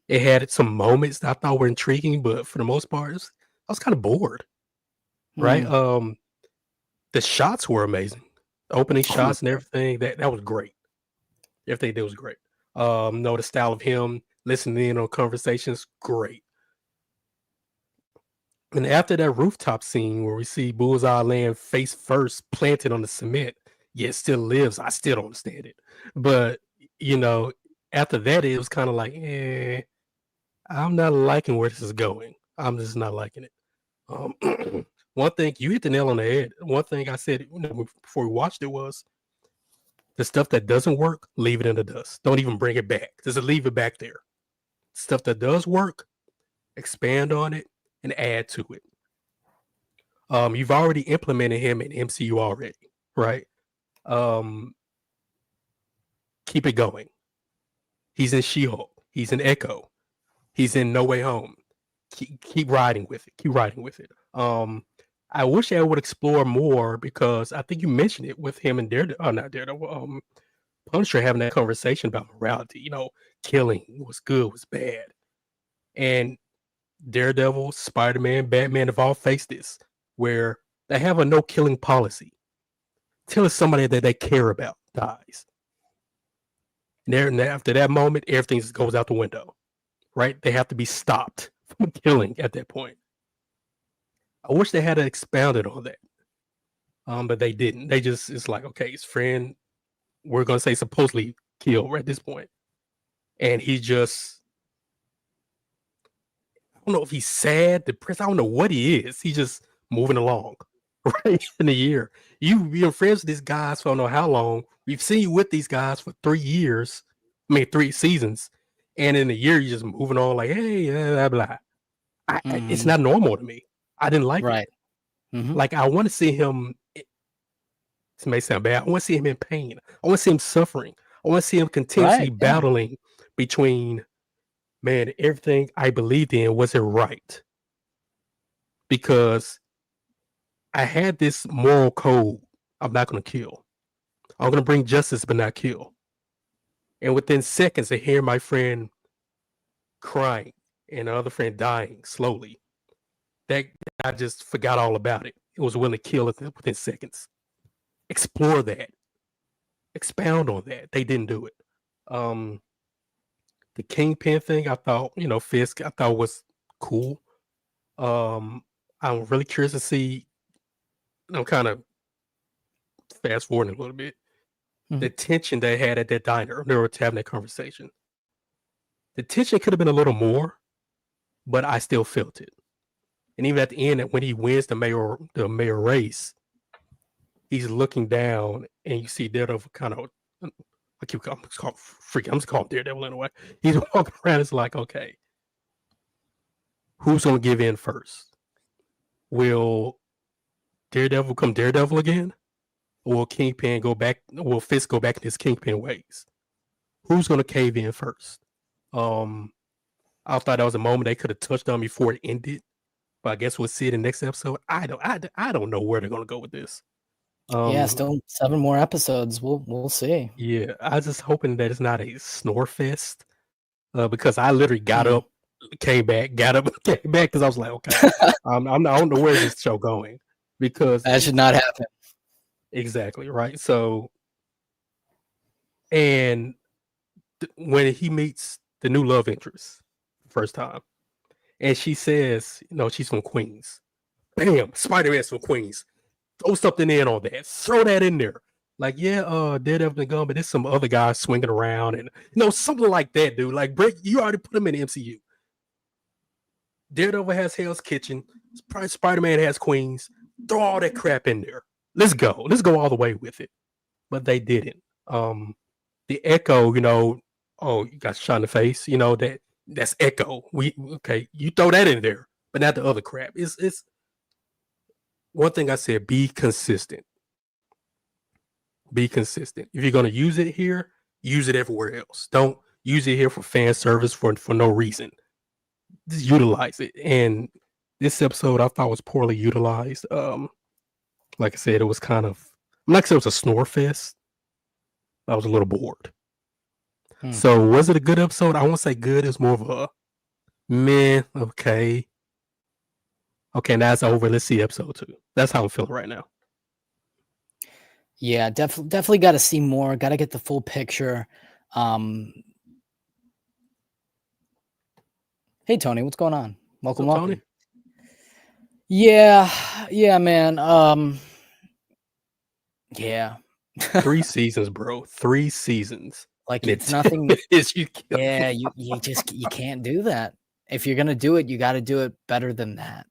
Speaker 5: It had some moments that I thought were intriguing, but for the most part, I was kind of bored. Right? The shots were amazing. The opening shots and everything, that was great. Everything did was great. The style of him listening in on conversations, great. And after that rooftop scene where we see Bullseye laying face first, planted on the cement, yet still lives, I still don't understand it. But after that, it was kind of like, I'm not liking where this is going. I'm just not liking it. One thing, you hit the nail on the head. One thing I said before we watched it was, the stuff that doesn't work, leave it in the dust. Don't even bring it back. Just leave it back there. Stuff that does work, expand on it and add to it. You've already implemented him in MCU already, right? Keep it going. He's in She-Hulk. He's in Echo. He's in No Way Home. Keep riding with it. Keep riding with it. I wish I would explore more because I think you mentioned it with him and Punisher having that conversation about morality. Killing was good, was bad, and Daredevil, Spider-Man, Batman have all faced this, where they have a no-killing policy. Till somebody that they care about dies. And after that moment, everything just goes out the window, right? They have to be stopped from killing at that point. I wish they had expounded on that, but they didn't. They just, it's like, okay, his friend, we're going to say supposedly killed at this point. And he just, I don't know if he's sad, depressed. I don't know what he is. He's just moving along, right? In a year. You've been friends with these guys for I don't know how long. We've seen you with these guys for 3 years. 3 seasons. And in a year, you're just moving on like, hey, blah, blah. It's not normal to me. I didn't like it.
Speaker 4: Mm-hmm.
Speaker 5: Like, I want to see him. This may sound bad. I want to see him in pain. I want to see him suffering. I want to see him continuously battling between, man, everything I believed in, was it right? Because I had this moral code. I'm not going to kill. I'm going to bring justice, but not kill. And within seconds, I hear my friend crying and the other friend dying slowly. That I just forgot all about it. It was willing to kill it within seconds. Explore that. Expound on that. They didn't do it. The Kingpin thing, I thought, Fisk, I thought was cool. I'm really curious to see, kind of fast forwarding a little bit.
Speaker 4: Mhm.
Speaker 5: The tension they had at that diner, they were having that conversation. The tension could have been a little more, but I still felt it. And even at the end, when he wins the mayor race, he's looking down, and you see Daredevil kind of. I'm just calling Daredevil anyway. He's walking around. It's like, okay, who's gonna give in first? Will Daredevil come Daredevil again? Or will Kingpin go back? Will Fisk go back in his Kingpin ways? Who's gonna cave in first? I thought that was a moment they could have touched on before it ended, but I guess we'll see it in the next episode. I don't know where they're gonna go with this.
Speaker 4: Yeah, still 7 more episodes. We'll see.
Speaker 5: Yeah, I was just hoping that it's not a snore fest, because I literally got up, came back, got up, came back, because I was like, okay, I don't know where this show going, because
Speaker 4: That should not happen.
Speaker 5: exactly right. So, and when he meets the new love interest first time, and she says, she's from Queens. Bam, Spider-Man's from Queens. Throw something in on that. Throw that in there. Like, yeah, Daredevil and Gun, but there's some other guys swinging around, and something like that, dude. Like, you already put him in the MCU. Daredevil has Hell's Kitchen. Spider-Man has Queens. Throw all that crap in there. Let's go. Let's go all the way with it. But they didn't. The Echo, you got shot in the face. That's Echo. You throw that in there, but not the other crap. It's one thing I said, be consistent. Be consistent. If you're going to use it here, use it everywhere else. Don't use it here for fan service for no reason. Just utilize it. And this episode I thought was poorly utilized. Like I said, it was kind of, I'm not saying it was a snore fest. I was a little bored. So was it a good episode? I won't say good. It's more of a meh. Okay, now it's over. Let's see episode 2. That's how I'm feeling right now.
Speaker 4: Yeah, definitely got to see more. Got to get the full picture. Hey, Tony, what's going on? Welcome.
Speaker 5: Tony?
Speaker 4: Yeah, man. Yeah.
Speaker 5: 3 seasons, bro. 3 seasons.
Speaker 4: Like,
Speaker 5: and
Speaker 4: it's nothing.
Speaker 5: You
Speaker 4: you can't do that. If you're gonna do it, you got to do it better than that.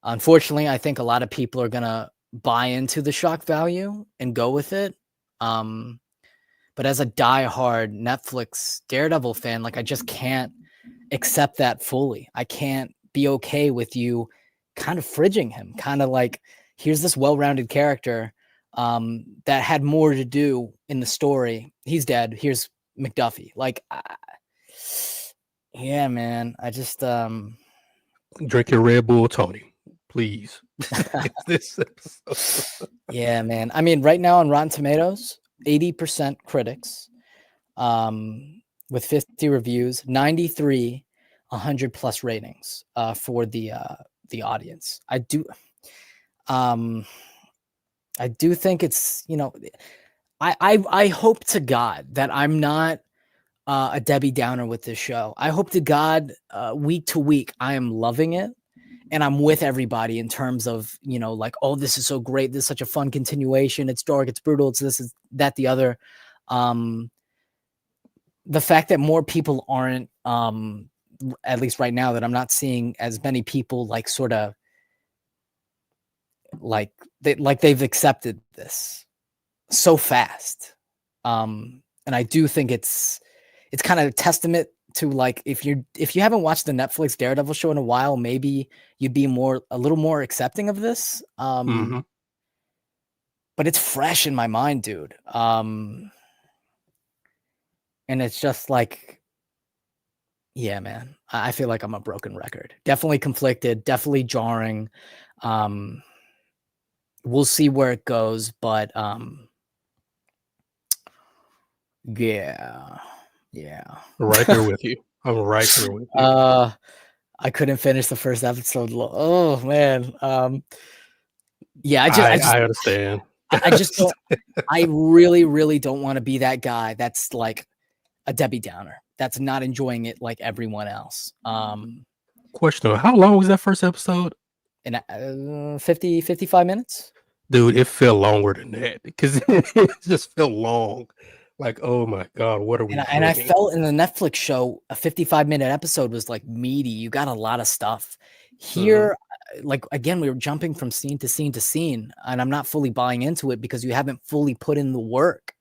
Speaker 4: Unfortunately, I think a lot of people are gonna buy into the shock value and go with it. But as a diehard Netflix Daredevil fan, like, I just can't accept that fully. I can't be okay with you kind of fridging him. Kind of like, here's this well-rounded character that had more to do in the story. He's dead. Here's McDuffie. Like, yeah, man. I just
Speaker 5: drink your Red Bull, Tony, please. This
Speaker 4: yeah, man. I mean, right now on Rotten Tomatoes, 80% critics, with 50 reviews, 93 100 plus ratings for the audience. I do think it's, I hope to God that I'm not a Debbie Downer with this show. I hope to God week to week I am loving it and I'm with everybody in terms of, like, oh, this is so great. This is such a fun continuation. It's dark, it's brutal, it's this, is that, the other. The fact that more people aren't, at least right now, that I'm not seeing as many people like sort of like they've accepted this so fast. And I do think it's kind of a testament to, like, if you haven't watched the Netflix Daredevil show in a while, maybe you'd be a little more accepting of this. But it's fresh in my mind, dude. And it's just like, yeah, man, I feel like I'm a broken record. Definitely conflicted, definitely jarring. We'll see where it goes, but yeah.
Speaker 5: right there with you. I'm right there with you.
Speaker 4: I couldn't finish the first episode. Oh man. Yeah,
Speaker 5: I understand.
Speaker 4: I just don't. I really, really don't want to be that guy that's like a Debbie Downer, that's not enjoying it like everyone else.
Speaker 5: Question: how long was that first episode?
Speaker 4: In 55 minutes.
Speaker 5: Dude, it felt longer than that because it just felt long. Like, oh my god, what are we
Speaker 4: And I
Speaker 5: doing?
Speaker 4: felt in the Netflix show, a 55-minute episode was like meaty. You got a lot of stuff. Here, like again, we were jumping from scene to scene to scene, and I'm not fully buying into it because you haven't fully put in the work.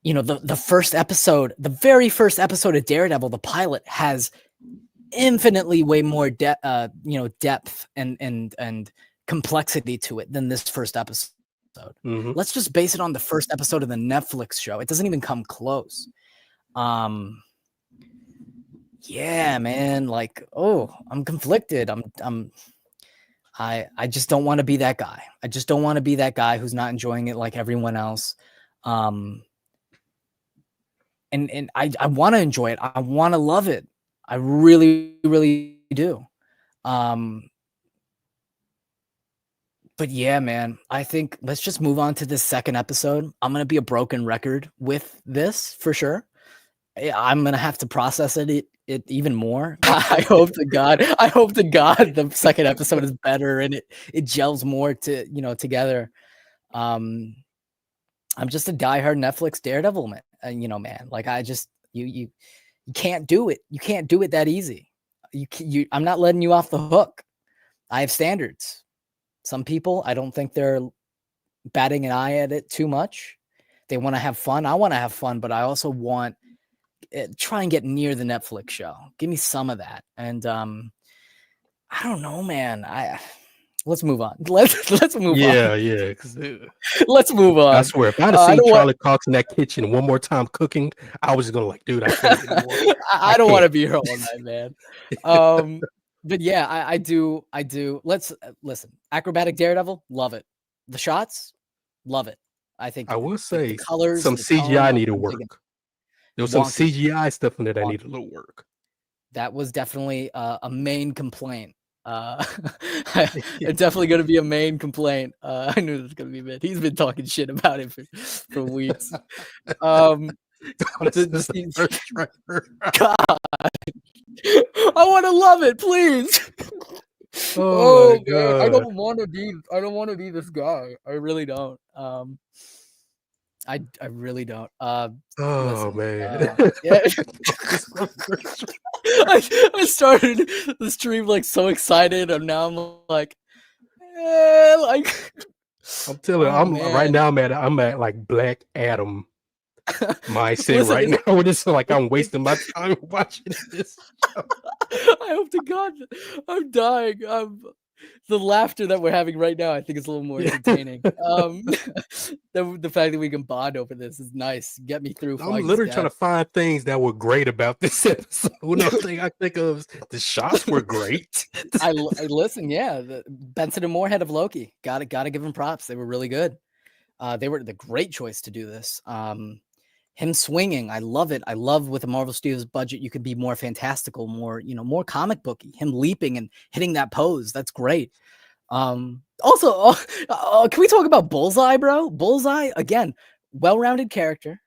Speaker 4: You know, the first episode, the very first episode of Daredevil, the pilot, has infinitely way more depth and complexity to it than this first episode. Let's just base it on the first episode of the Netflix show. It doesn't even come close. Yeah, man, like, oh, I'm conflicted. I just don't want to be that guy. I just don't want to be that guy who's not enjoying it like everyone else. And I want to enjoy it. I want to love it. I really, really do. But yeah, man, I think let's just move on to this second episode. I'm going to be a broken record with this for sure. I'm going to have to process it even more. I hope to God the second episode is better and it gels more together. I'm just a diehard Netflix Daredevil man. Man, like I just you can't do it. You can't do it that easy. I'm not letting you off the hook. I have standards. Some people, I don't think they're batting an eye at it too much. They want to have fun. I want to have fun, but I also want try and get near the Netflix show. Give me some of that. And I don't know, man. Let's move on. Let's move on.
Speaker 5: Yeah.
Speaker 4: Let's move on.
Speaker 5: I swear, if I'd have seen Charlie Cox in that kitchen one more time cooking, I was just gonna like, dude, I can't anymore.
Speaker 4: I don't want to be here all night, man. But yeah, I do. Let's listen. Acrobatic Daredevil, love it. The shots, love it. I think
Speaker 5: I will say
Speaker 4: the colors,
Speaker 5: some
Speaker 4: the
Speaker 5: CGI
Speaker 4: tone,
Speaker 5: needed work. There was some CGI stuff in there that needed a little work.
Speaker 4: That was definitely a main complaint. It's definitely going to be a main complaint. I knew it was going to be bad. He's been talking shit about it for weeks. God, I want to love it, please. Oh man, God. I don't want to be this guy. I really don't. I really don't.
Speaker 5: Listen, man.
Speaker 4: Yeah. I started the stream like so excited, and now I'm like,
Speaker 5: I'm telling you, right now, man. I'm at like Black Adam mindset right now. We're just like I'm wasting my time watching this show.
Speaker 4: I hope to God I'm dying. The laughter that we're having right now, I think, is a little more entertaining. The fact that we can bond over this is nice. Get me through.
Speaker 5: I'm literally trying to find things that were great about this episode. One thing I think of is the shots were great.
Speaker 4: I listen. Yeah, Benson and Moore, head of Loki. Got to give them props. They were really good. They were the great choice to do this. Him swinging, I love it. I love with the Marvel Studios budget, you could be more fantastical, more comic booky. Him leaping and hitting that pose, that's great. Also, can we talk about Bullseye, bro? Bullseye, again, well-rounded character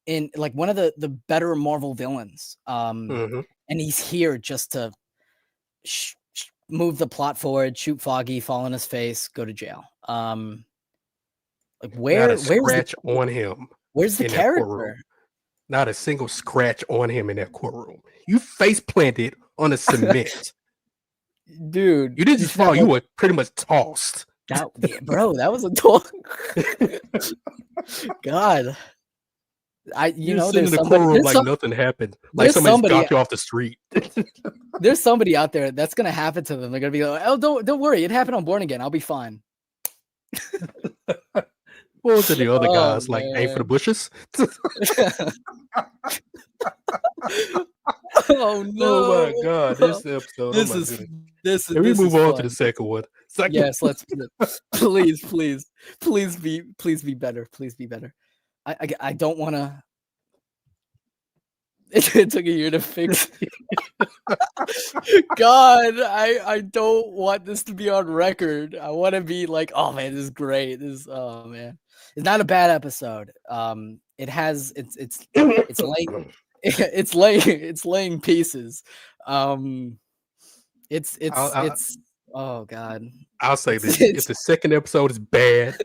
Speaker 4: in like one of the better Marvel villains. And he's here just to move the plot forward, shoot Foggy, fall on his face, go to jail. Like where's
Speaker 5: scratch on him?
Speaker 4: Where's the character?
Speaker 5: Not a single scratch on him in that courtroom. You face planted on a cement.
Speaker 4: Dude.
Speaker 5: You didn't just fall, you were pretty much tossed.
Speaker 4: Bro, that was a talk. God.
Speaker 5: You're sitting in the courtroom like nothing happened. Like somebody got you off the street.
Speaker 4: There's somebody out there that's gonna happen to them. They're gonna be like, oh, don't worry, it happened on Born Again. I'll be fine.
Speaker 5: What was the other guys like? Aim for the bushes.
Speaker 4: Oh no!
Speaker 5: Oh my God! This episode.
Speaker 4: This.
Speaker 5: Can we move on to the second one?
Speaker 4: Yes, let's. Please be better. Please be better. I don't want to. It took a year to fix. God, I don't want this to be on record. I want to be like, oh man, this is great. Oh man, it's not a bad episode. It has it's laying pieces. It's Oh God.
Speaker 5: I'll say
Speaker 4: It's,
Speaker 5: this: if
Speaker 4: it's
Speaker 5: the second episode is bad,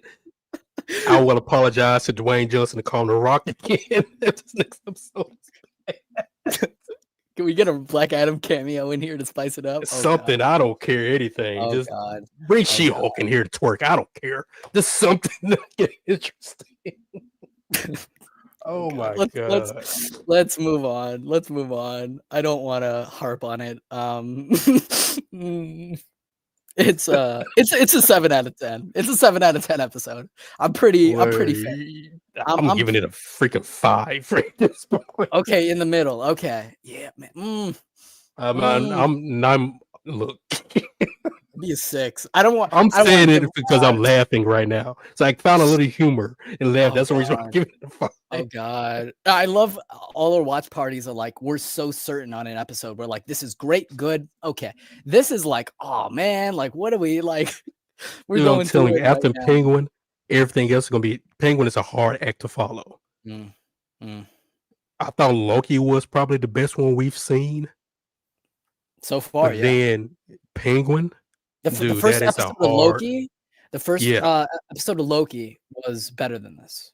Speaker 5: I will apologize to Dwayne Johnson and call him the Rock again. If this next episode
Speaker 4: Can we get a Black Adam cameo in here to spice it up?
Speaker 5: is
Speaker 4: Oh
Speaker 5: something,
Speaker 4: God.
Speaker 5: I don't care anything.
Speaker 4: Oh
Speaker 5: Just
Speaker 4: God.
Speaker 5: bring
Speaker 4: Oh,
Speaker 5: She-Hulk in here to twerk. I don't care. Just something to get interesting. Oh my God.
Speaker 4: Let's move on. Let's move on. I don't want to harp on it. It's a 7 out of 10. It's a 7 out of 10 episode. I'm pretty fan.
Speaker 5: I'm giving it a freaking 5 right this point.
Speaker 4: Okay, in the middle. Okay. Yeah, man.
Speaker 5: I'm look.
Speaker 4: Be a 6. I don't want
Speaker 5: I'm
Speaker 4: I don't want
Speaker 5: saying
Speaker 4: to
Speaker 5: it
Speaker 4: give a
Speaker 5: because I'm
Speaker 4: 5.
Speaker 5: laughing right now. So I found a little humor and laughed.
Speaker 4: Oh
Speaker 5: That's the reason I'm
Speaker 4: God.
Speaker 5: giving it a 5.
Speaker 4: Oh God. I love all our watch parties are like, we're so certain on an episode. We're like, this is great, good, okay. This is like, oh man, like what are we like? We're
Speaker 5: Dude, I'm
Speaker 4: going
Speaker 5: telling
Speaker 4: through
Speaker 5: you,
Speaker 4: it right
Speaker 5: after
Speaker 4: now.
Speaker 5: Penguin, everything else is gonna be Penguin is a hard act to follow.
Speaker 4: Mm, mm.
Speaker 5: I thought Loki was probably the best one we've seen.
Speaker 4: So far,
Speaker 5: But
Speaker 4: yeah.
Speaker 5: then Penguin,
Speaker 4: The
Speaker 5: dude,
Speaker 4: first
Speaker 5: that is a
Speaker 4: episode of
Speaker 5: hard.
Speaker 4: Loki, the first
Speaker 5: Yeah,
Speaker 4: episode of Loki was better than this.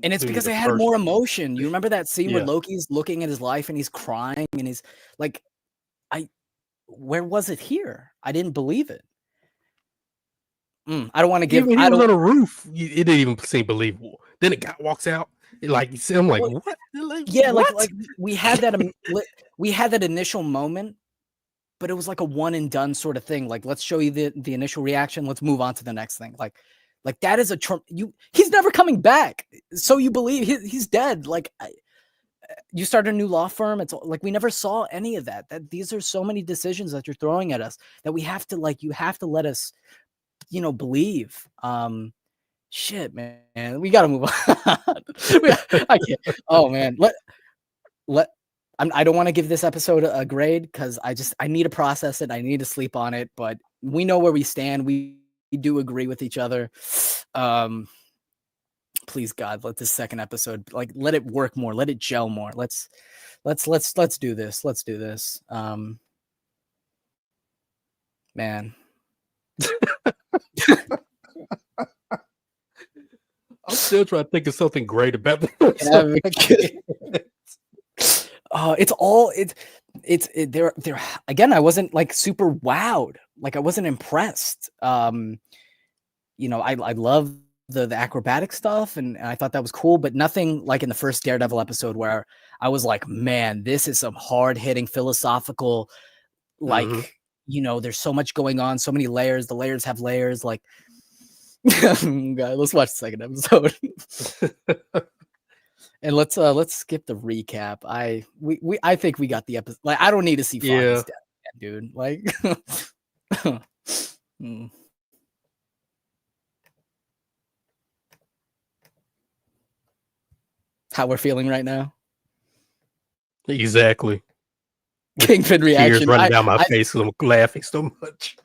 Speaker 4: And it's
Speaker 5: dude,
Speaker 4: because
Speaker 5: the
Speaker 4: it had
Speaker 5: first.
Speaker 4: more emotion. You remember that scene where
Speaker 5: Yeah,
Speaker 4: Loki's looking at his life and he's crying and he's like, where was it here? I didn't believe it. I don't want to give.
Speaker 5: even he
Speaker 4: I
Speaker 5: was
Speaker 4: don't.
Speaker 5: on a roof. It didn't even seem believable. Then the guy walks out. Like you see, I'm like,
Speaker 4: Well,
Speaker 5: what? Like,
Speaker 4: yeah,
Speaker 5: what?
Speaker 4: we had that. We had that initial moment, but it was like a one and done sort of thing. Like, let's show you the initial reaction. Let's move on to the next thing. Like that is he's never coming back. So you believe he's dead. Like you start a new law firm. It's like we never saw any of that. That these are so many decisions that you're throwing at us that we have to you have to let us, believe. Shit, man, we gotta move on. I can't. Oh man, I don't want to give this episode a grade because I need to process it. I need to sleep on it. But we know where we stand. We do agree with each other. Please God, let this second episode let it work more. Let it gel more. Let's do this. Let's do this. Man.
Speaker 5: I'm still trying to think of something great about the
Speaker 4: They're again, I wasn't super wowed. I wasn't impressed. I love the acrobatic stuff and I thought that was cool, but nothing like in the first Daredevil episode where I was like, man, this is some hard hitting philosophical, there's so much going on, so many layers. The layers have layers. God, let's watch the second episode. And let's skip the recap. I think we got the episode. I don't need to see Foggy's death again, dude. How we're feeling right now.
Speaker 5: Exactly.
Speaker 4: Kingpin reaction.
Speaker 5: Tears running down my face because I'm laughing so much.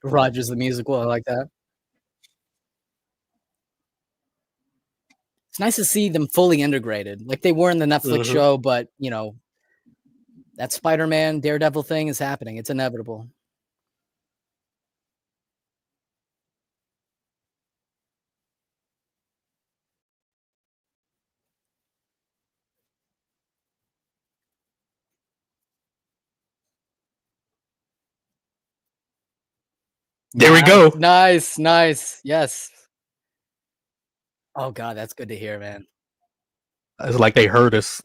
Speaker 4: Rogers the musical. I like that. It's nice to see them fully integrated, like they were in the Netflix show. But that Spider-Man Daredevil thing is happening. It's inevitable.
Speaker 5: There we go.
Speaker 4: Nice. Yes. Oh God, that's good to hear, man.
Speaker 5: It's like they heard us.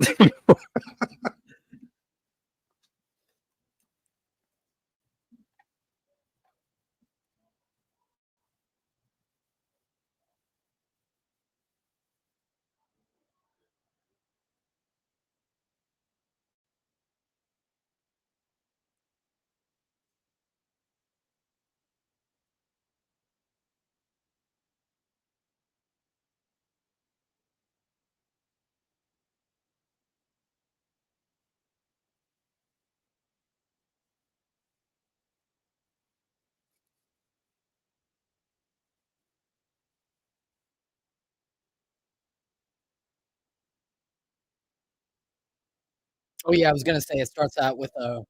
Speaker 4: Oh yeah, I was gonna say it starts out with a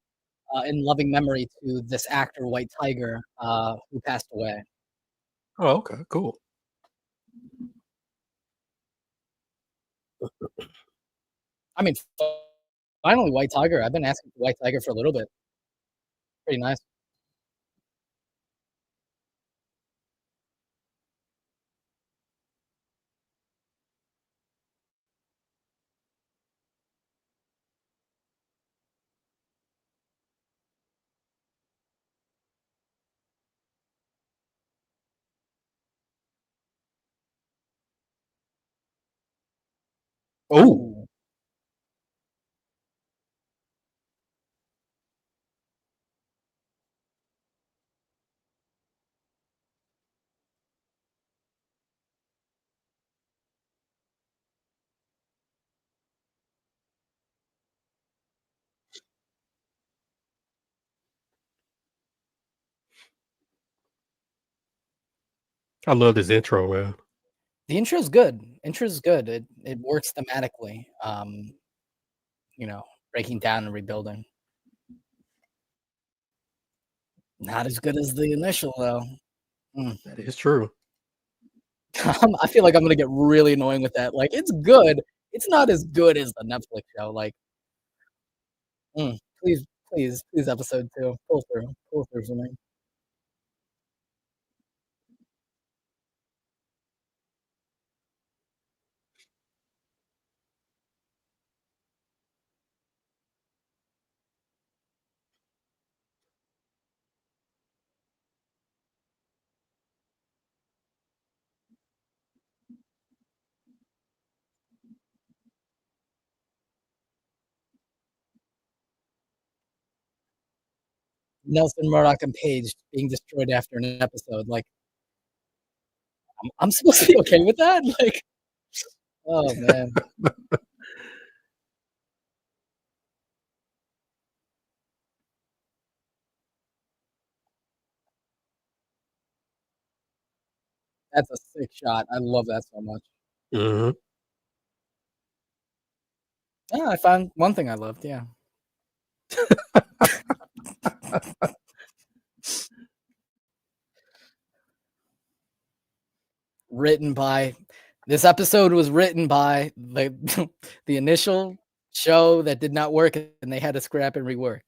Speaker 4: in loving memory to this actor, White Tiger, who passed away.
Speaker 5: Oh, okay, cool.
Speaker 4: I mean, finally, White Tiger. I've been asking for White Tiger for a little bit. Pretty nice.
Speaker 5: Oh,
Speaker 4: Ooh.
Speaker 5: I love this intro, man.
Speaker 4: The intro's good. Intro's good. It works thematically. You know, breaking down and rebuilding. Not as good as the initial though. Mm.
Speaker 5: That is true.
Speaker 4: I feel like I'm gonna get really annoying with that. Like, it's good. It's not as good as the Netflix show. Like, please, please, please, episode 2, pull through for me. Nelson Murdoch and Paige being destroyed after an episode. Like, I'm supposed to be okay with that? Like, oh man, that's a sick shot. I love that so much.
Speaker 5: Mhm.
Speaker 4: Yeah, I found one thing I loved. Yeah, written by. This episode was written by the the initial show that did not work, and they had to scrap and rework.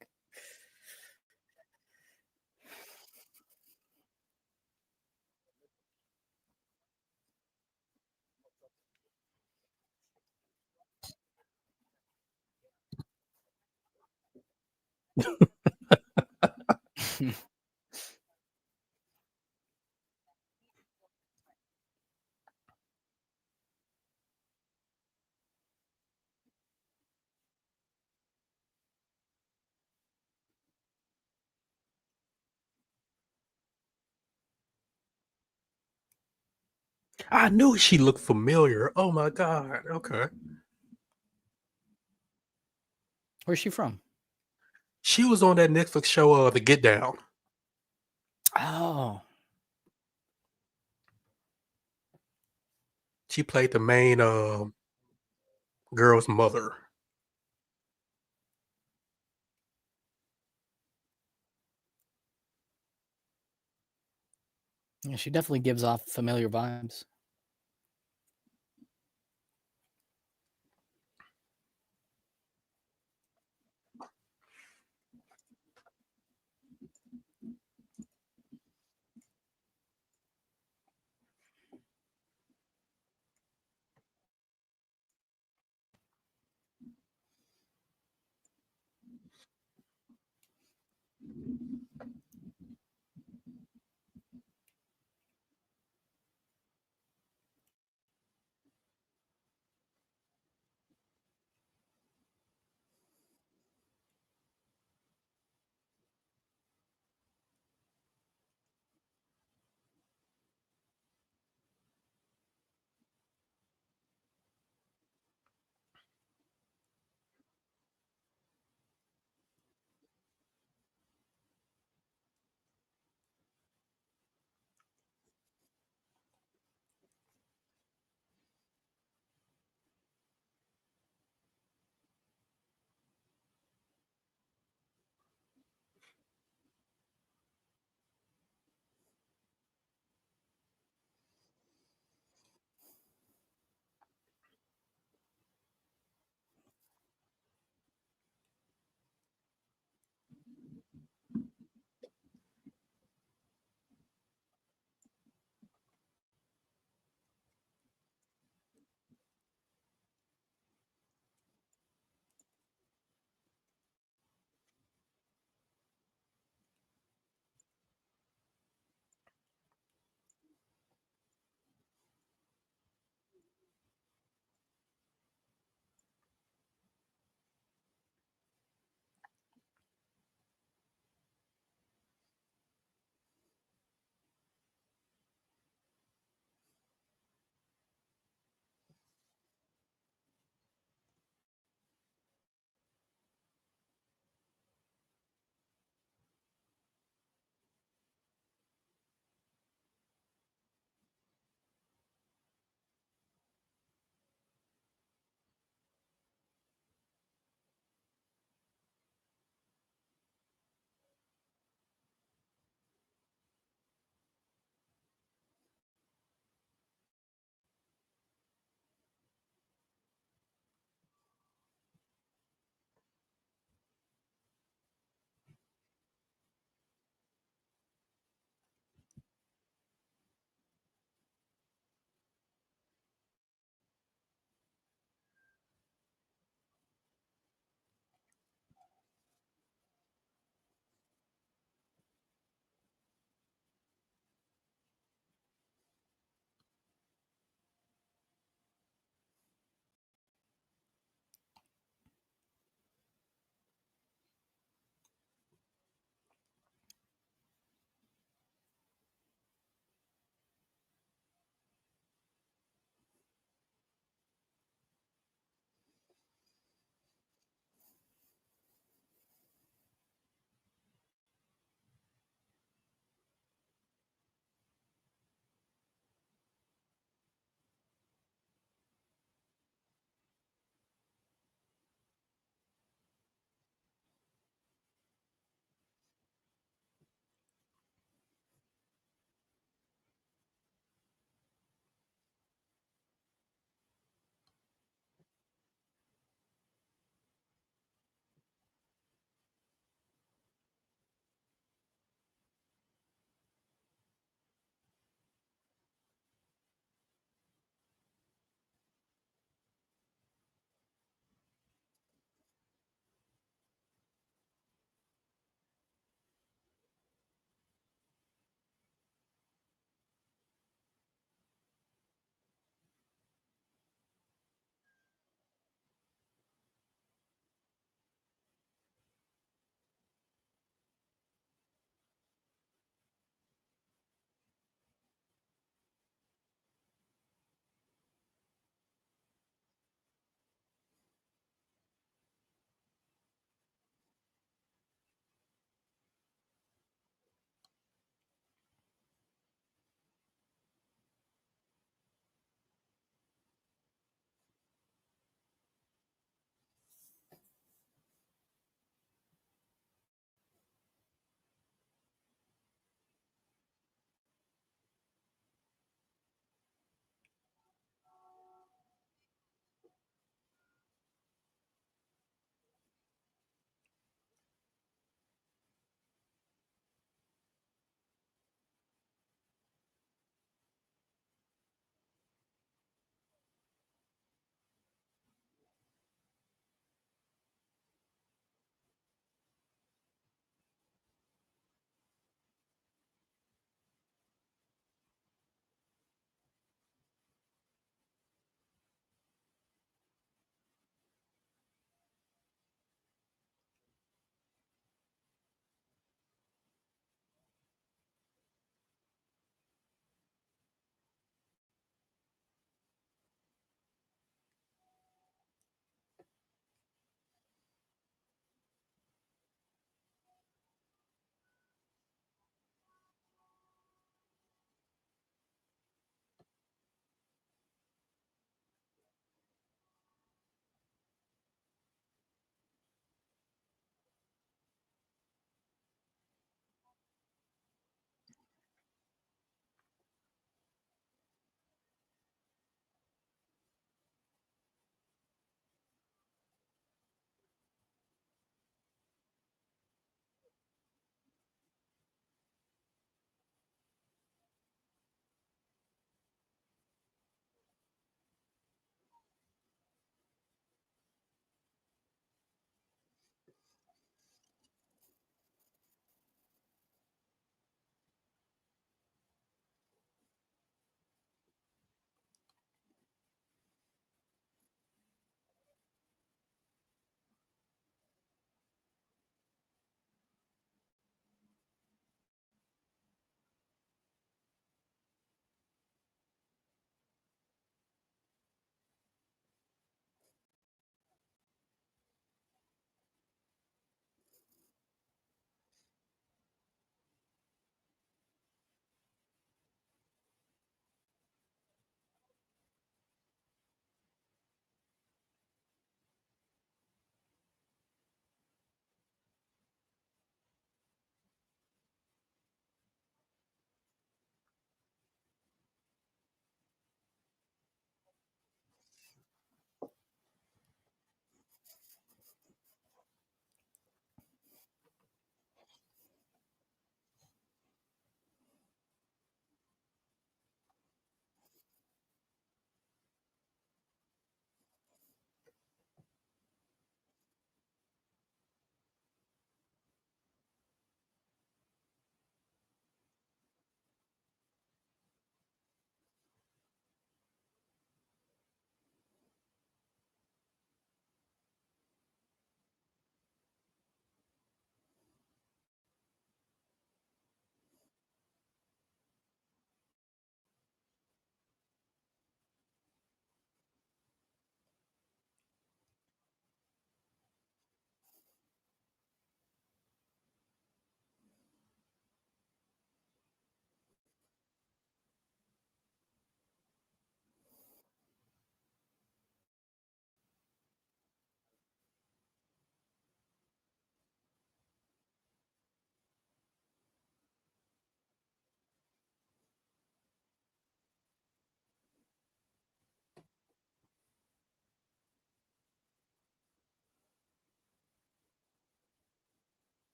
Speaker 5: I knew she looked familiar. Oh my god. Okay.
Speaker 4: Where's she from?
Speaker 5: She was on that Netflix show, The Get Down.
Speaker 4: Oh,
Speaker 5: She played the main girl's mother.
Speaker 4: yeah, she definitely gives off familiar vibes.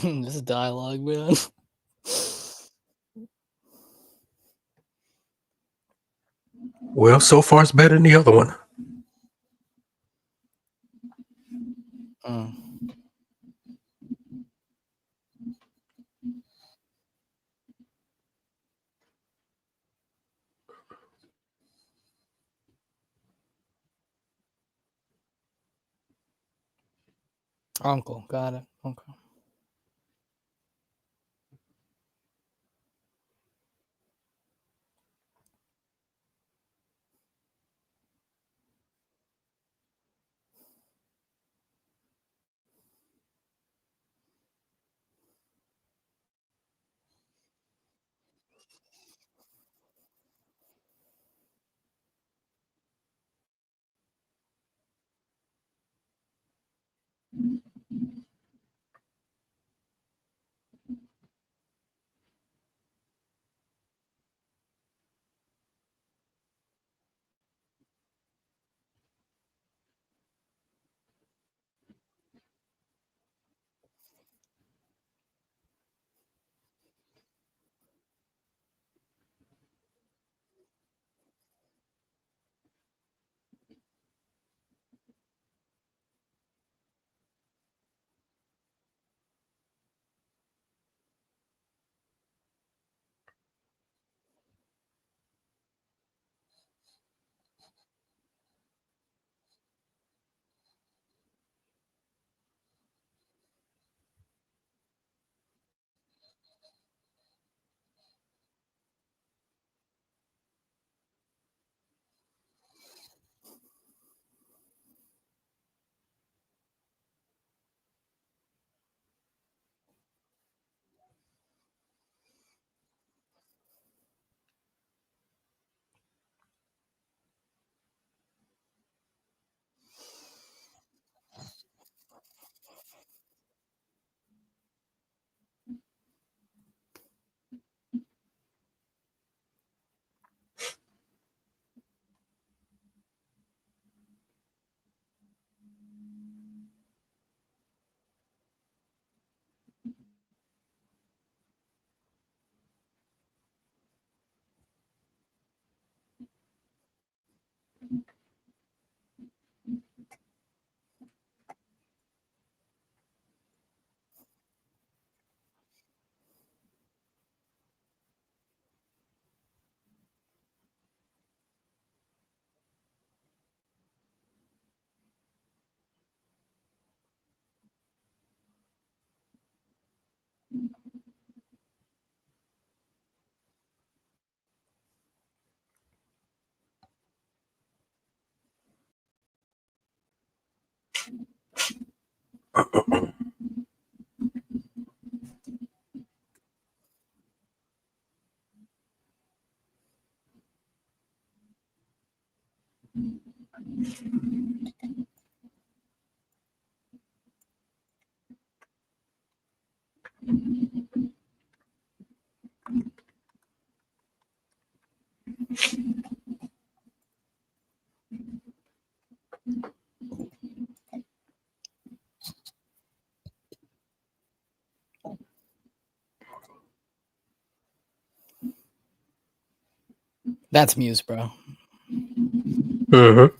Speaker 4: This dialogue, man.
Speaker 5: Well, so far it's better than the other one.
Speaker 4: Mm. Uncle, got it. Okay. That's Muse, bro.
Speaker 5: Mm-hmm.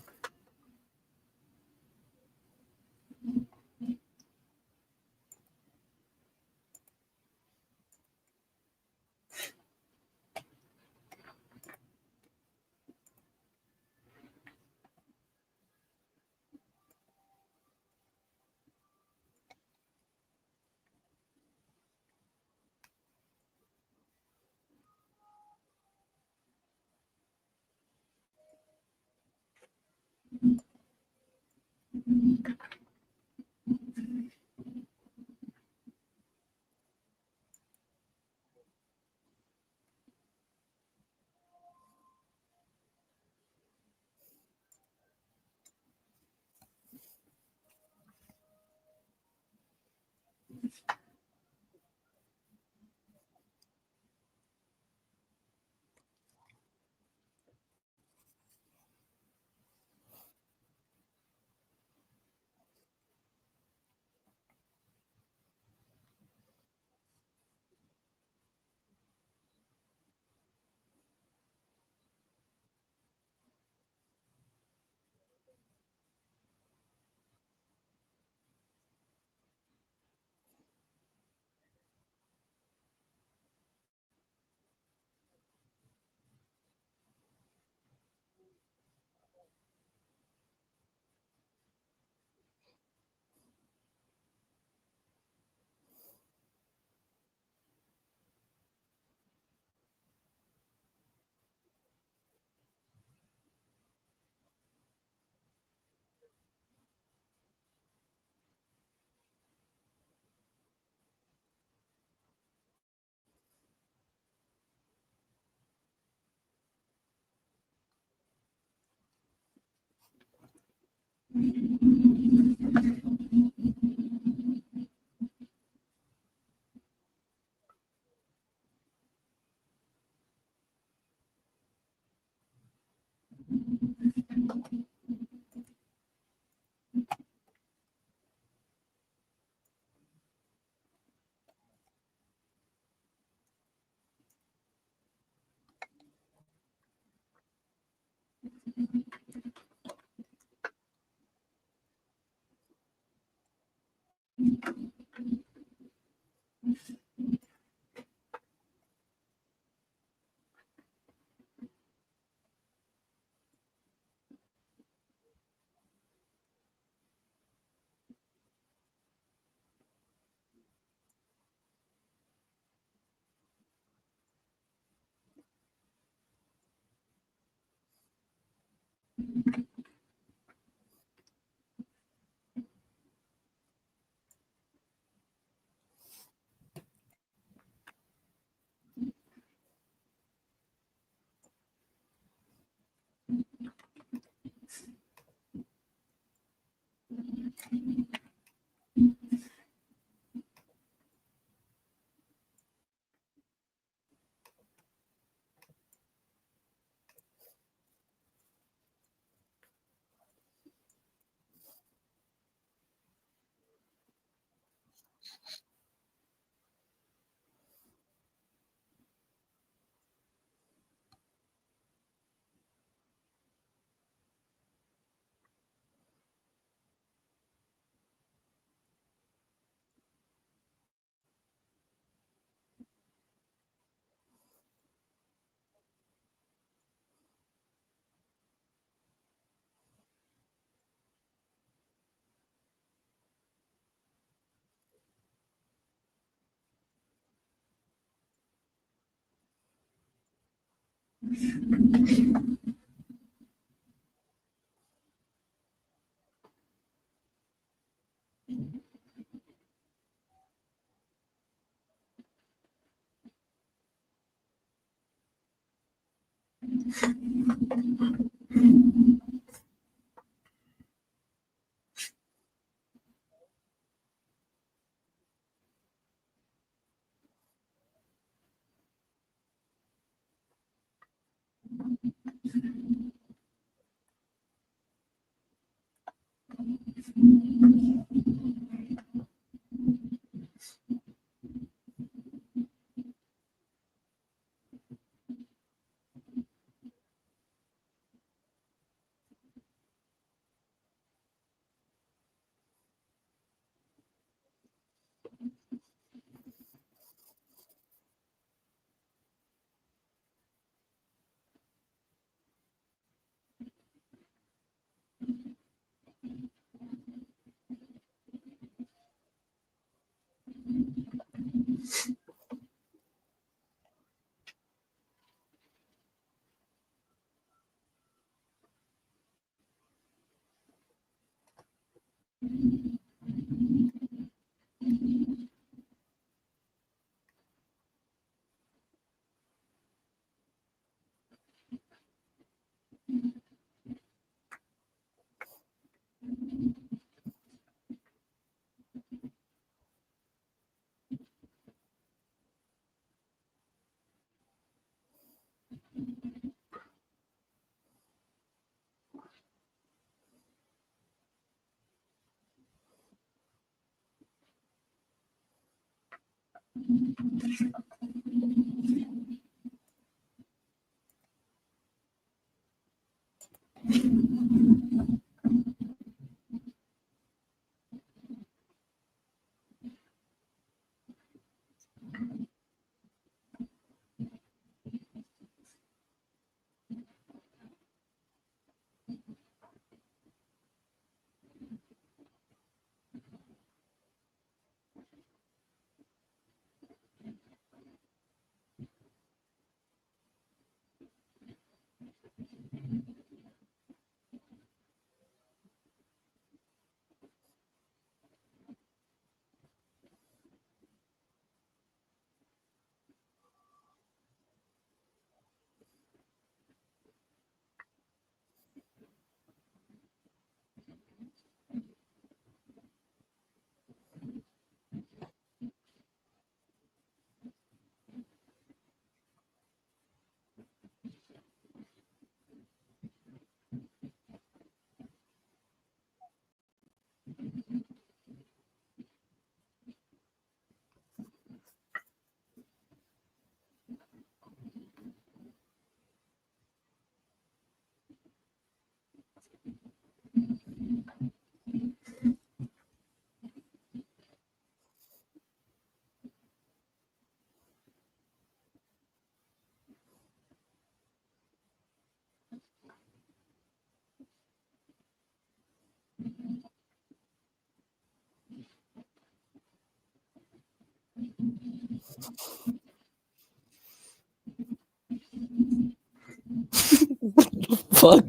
Speaker 4: Fuck.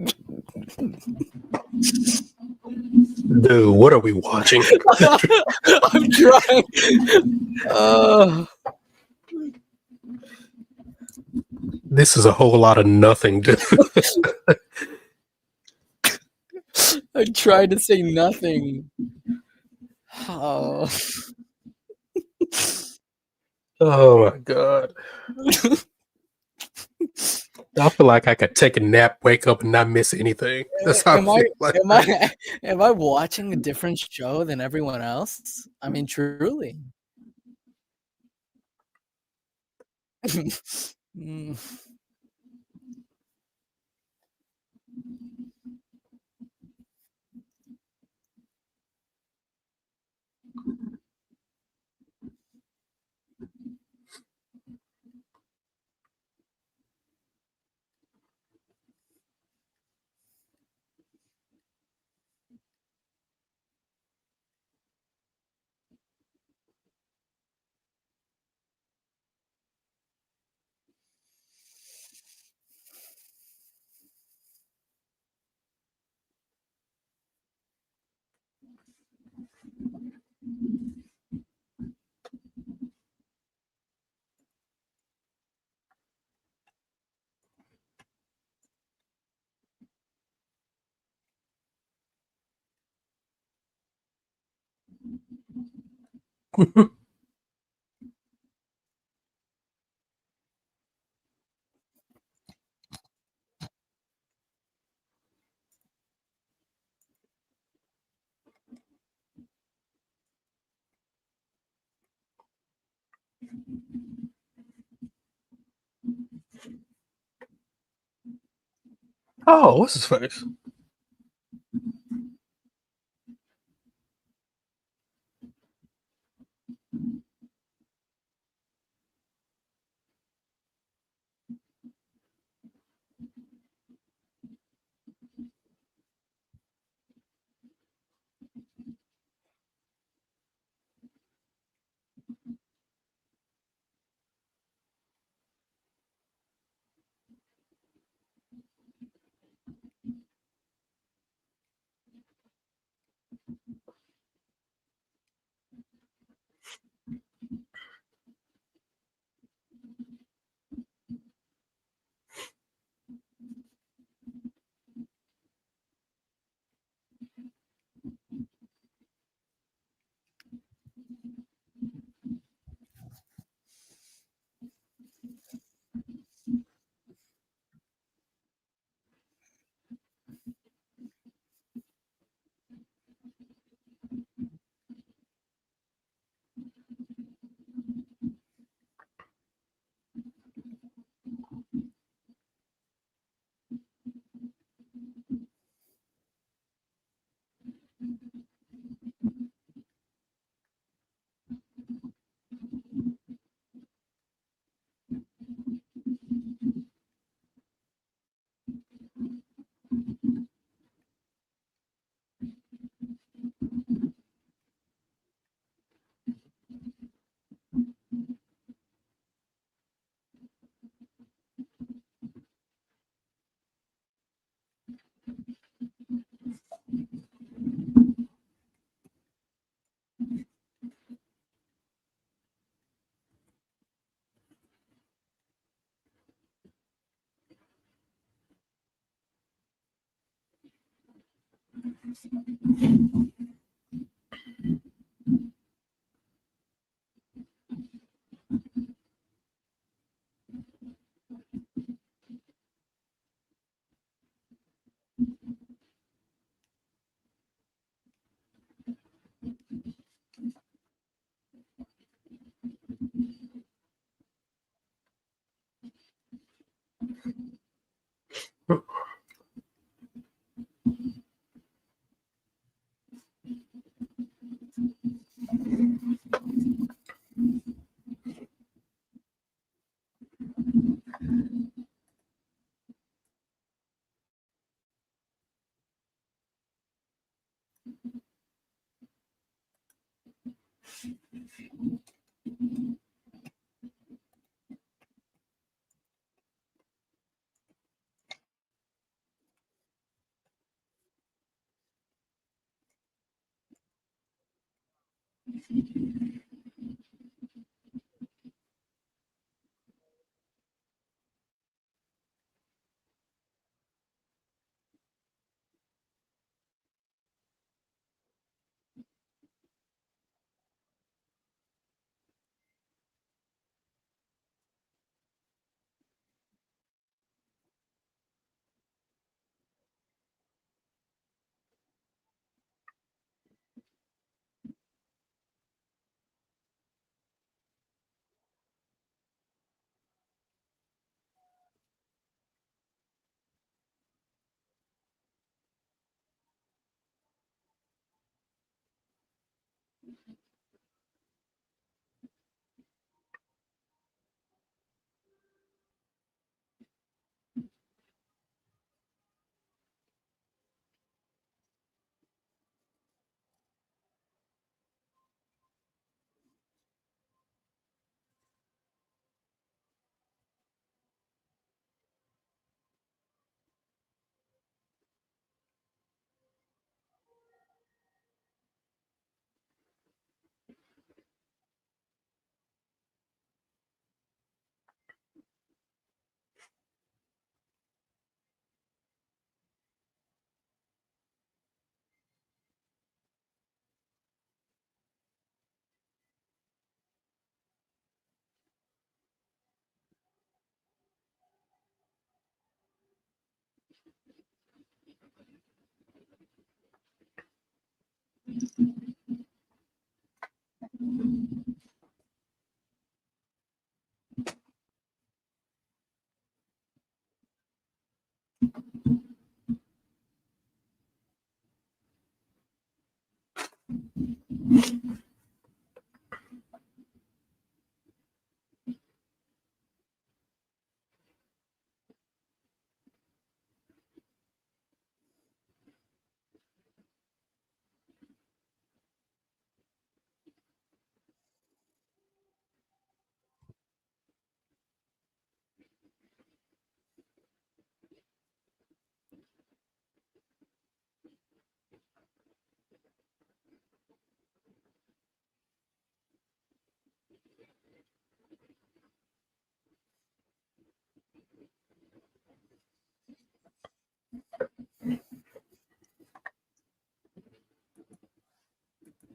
Speaker 5: Dude, what are we watching?
Speaker 4: I'm trying.
Speaker 5: This is a whole lot of nothing, dude.
Speaker 4: I tried to say nothing. Oh.
Speaker 5: Oh my god. I feel like I could take a nap, wake up, and not miss anything. That's how I feel like.
Speaker 4: Am I watching a different show than everyone else? I mean, truly. Mm.
Speaker 5: Oh, what's his face?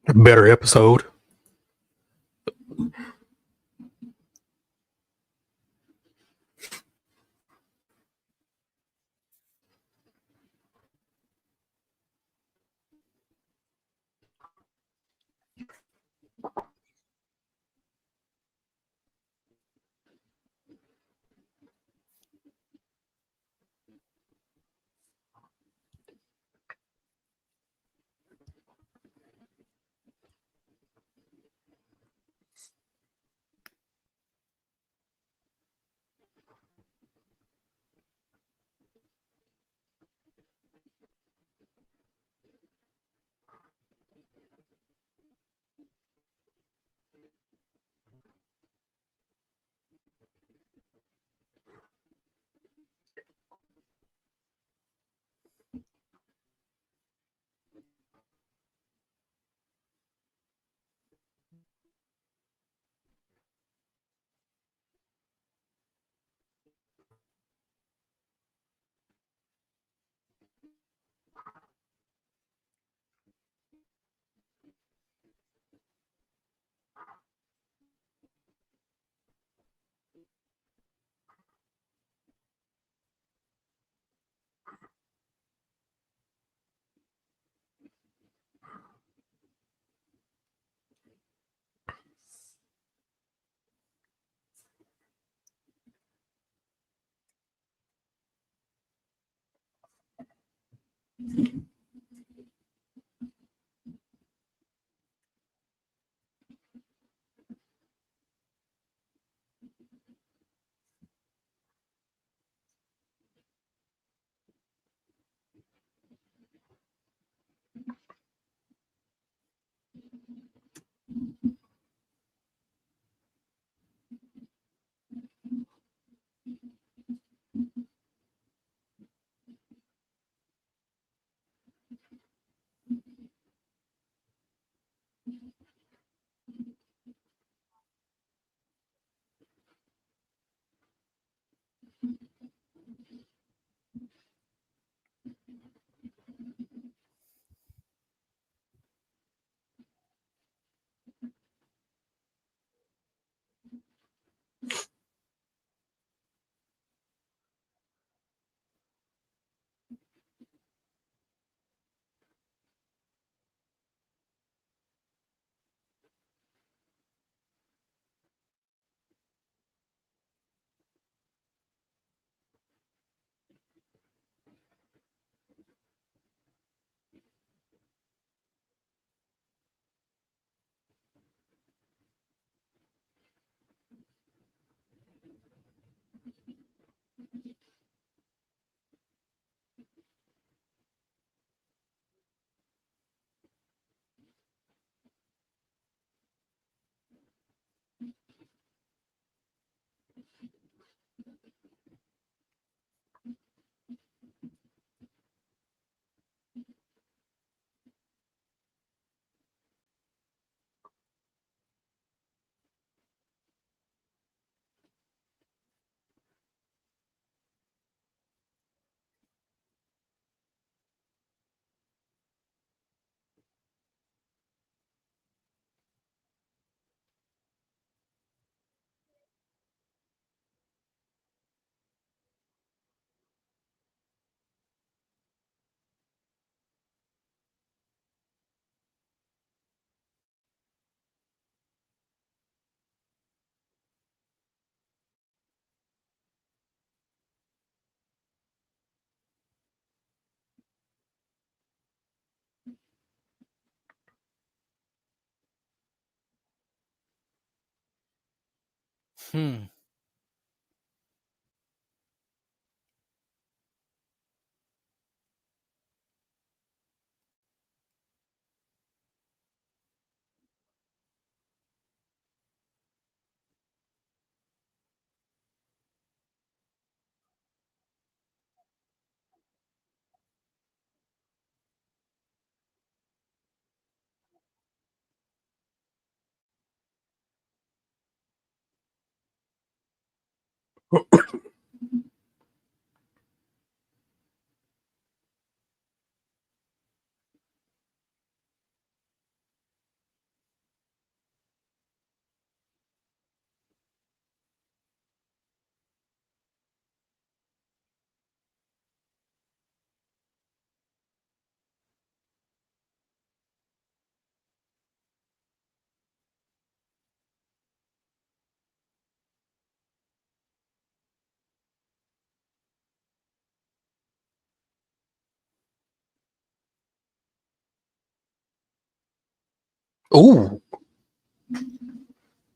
Speaker 5: A better episode.
Speaker 4: Hmm.
Speaker 5: Ooh,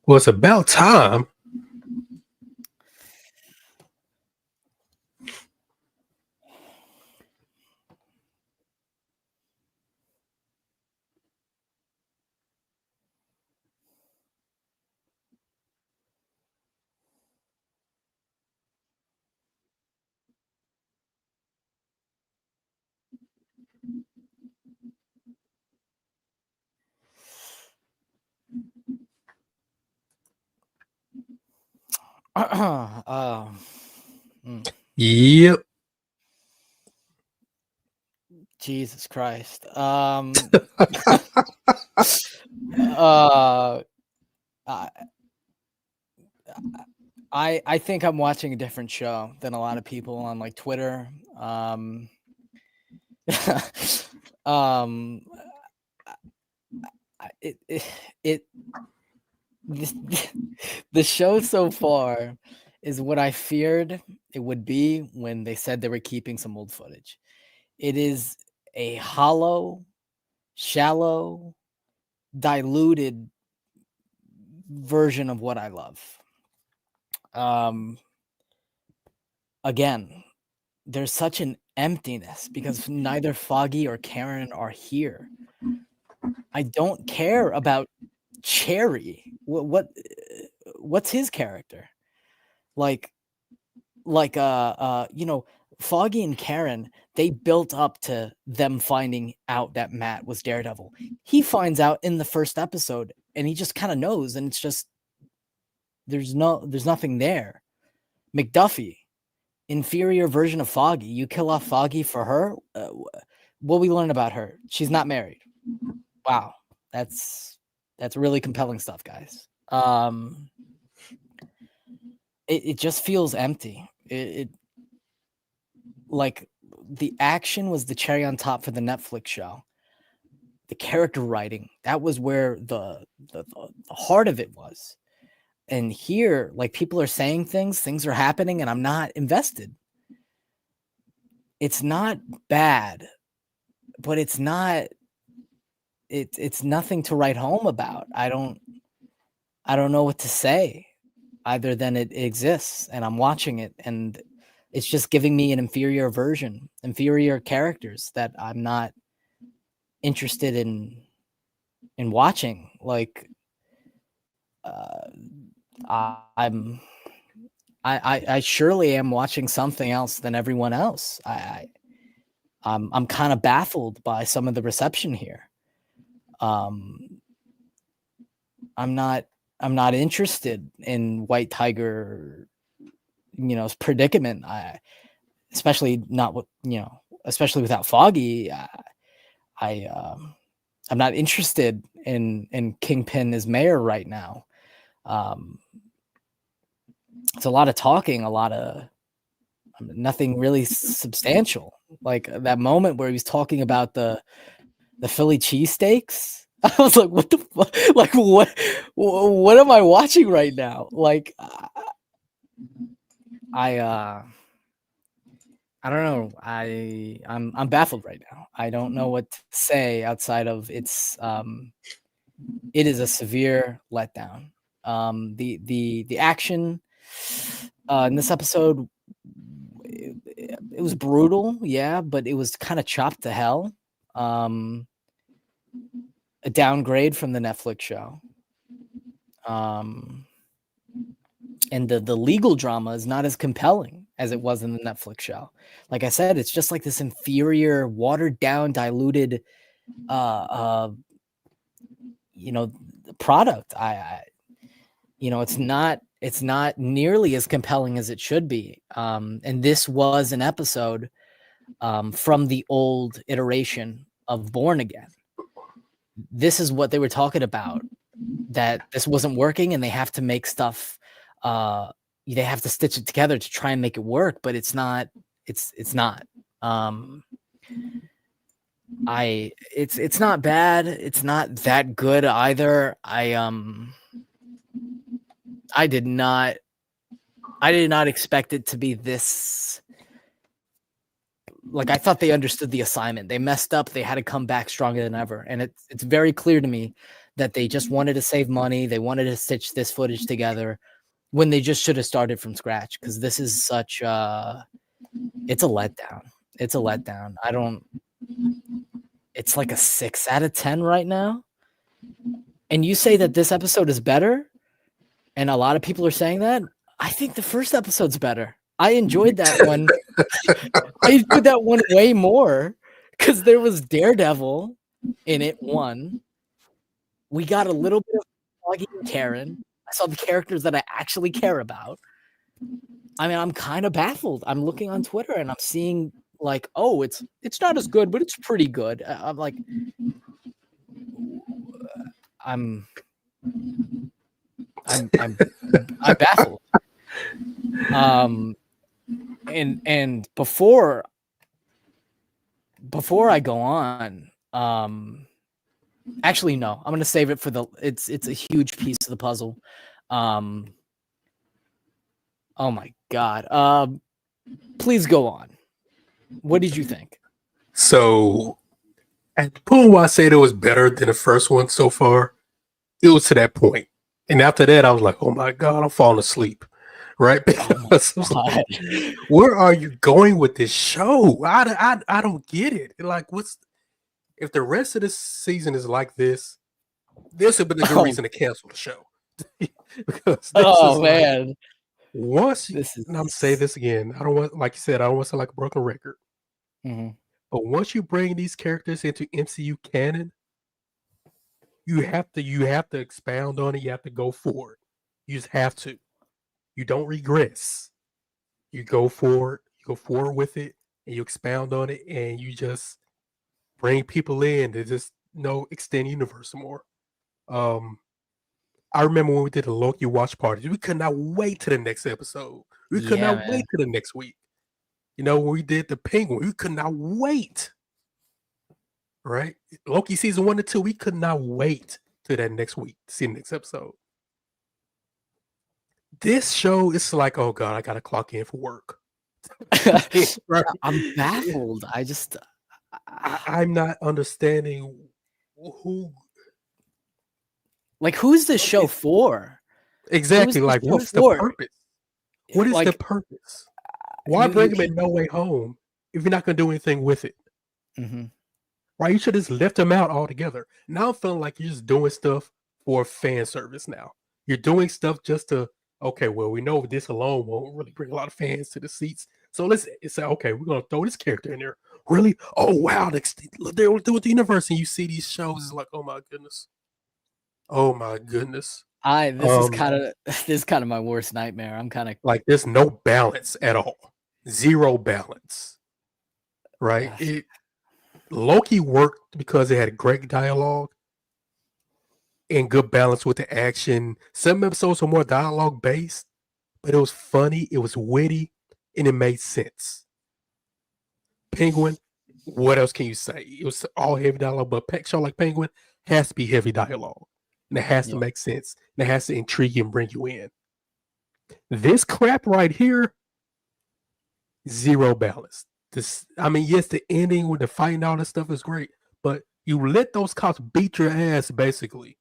Speaker 5: well, it's about time.
Speaker 4: uh, mm,
Speaker 5: Yep.
Speaker 4: Jesus Christ. uh, I, I think I'm watching a different show than a lot of people on like Twitter. Um, it it, it this, the show so far is what I feared it would be when they said they were keeping some old footage. It is a hollow, shallow, diluted version of what I love. Um, again, there's such an emptiness because neither Foggy or Karen are here. I don't care about Cherry. What's his character? Like you know, Foggy and Karen, they built up to them finding out that Matt was Daredevil. He finds out in the first episode and he just kind of knows, and it's just there's nothing there. McDuffie, inferior version of Foggy. You kill off Foggy for her? What we learn about her? She's not married. Wow. That's really compelling stuff, guys. It just feels empty. It like the action was the cherry on top for the Netflix show. The character writing, that was where the heart of it was. And here, like, people are saying things are happening, and I'm not invested. It's not bad, but it's not it's nothing to write home about. I don't know what to say other than it exists and I'm watching it, and it's just giving me an inferior version, inferior characters that I'm not interested in watching. Like I'm I surely am watching something else than everyone else. I'm kind of baffled by some of the reception here. I'm not interested in White Tiger, you know, predicament. Especially not what, you know, especially without Foggy. I'm not interested in Kingpin as mayor right now. It's a lot of talking, a lot of nothing really substantial. Like that moment where he was talking about the Philly cheesesteaks. I was like, what the fuck? Like, what am I watching right now? Like, I don't know. I'm baffled right now. I don't know what to say outside of it is a severe letdown. The action in this episode, it was brutal, yeah, but it was kind of chopped to hell. A downgrade from the Netflix show. And the legal drama is not as compelling as it was in the Netflix show. Like I said, it's just like this inferior, watered down, diluted, product. It's not nearly as compelling as it should be. And this was an episode from the old iteration of Born Again. This is what they were talking about, that this wasn't working and they have to make stuff, they have to stitch it together to try and make it work, but it's not. It's not bad. It's not that good either. I did not expect it to be this. Like, I thought they understood the assignment. They messed up. They had to come back stronger than ever. And it's very clear to me that they just wanted to save money. They wanted to stitch this footage together when they just should have started from scratch. Because this is such it's a letdown. It's a letdown. It's like a 6 out of 10 right now. And you say that this episode is better, and a lot of people are saying that. I think the first episode's better. I enjoyed that one. I enjoyed that one way more because there was Daredevil in it. One, we got a little bit of Foggy and Karen. I saw the characters that I actually care about. I mean, I'm kind of baffled. I'm looking on Twitter and I'm seeing like, oh, it's not as good, but it's pretty good. I'm like, I'm baffled. And before I go on, actually no, I'm gonna save it for it's a huge piece of the puzzle. Oh my God. Please go on. What did you think?
Speaker 5: So at the point where I said it was better than the first one so far, it was to that point. And after that, I was like, oh my God, I'm falling asleep. Right? Because I was like, where are you going with this show? I don't get it. Like, if the rest of this season is like this would have been a good reason to cancel the show. Because man. Once and I'm gonna say this again, I don't want, like you said, I don't want to sound like a broken record.
Speaker 4: Mm-hmm.
Speaker 5: But once you bring these characters into MCU canon, you have to expound on it. You have to go forward. You just have to. You don't regress. You go forward. You go forward with it, and you expound on it, and you just bring people in to just extend universe more. I remember when we did the Loki watch party, we could not wait to the next episode. We could not wait to the next week. When we did the Penguin, we could not wait. Right? Loki season 1 and 2, we could not wait to that next week to see the next episode. This show is like, oh God, I gotta clock in for work.
Speaker 4: Right? I'm baffled.
Speaker 5: I'm not understanding who.
Speaker 4: Like, who's this show for?
Speaker 5: Exactly. Like, what's the purpose? What is the purpose? Why bring him in No Way Home if you're not going to do anything with it?
Speaker 4: Mm-hmm.
Speaker 5: Right? You should just left him out altogether. Now I'm feeling like you're just doing stuff for fan service now. You're doing stuff just to, okay, well, we know this alone won't really bring a lot of fans to the seats. So let's say, okay, we're going to throw this character in there. Really? Oh, wow. They're doing the universe. And you see these shows, it's like, oh, my goodness. Oh my goodness!
Speaker 4: This is kind of my worst nightmare. I'm kind of
Speaker 5: like, there's no balance at all, zero balance. Right? Loki worked because it had great dialogue and good balance with the action. Some episodes are more dialogue based, but it was funny, it was witty, and it made sense. Penguin, what else can you say? It was all heavy dialogue, but a show like Penguin has to be heavy dialogue. And it has to make sense. And it has to intrigue you and bring you in. This crap right here, zero balance. Yes, the ending with the fight and all that stuff is great, but you let those cops beat your ass, basically.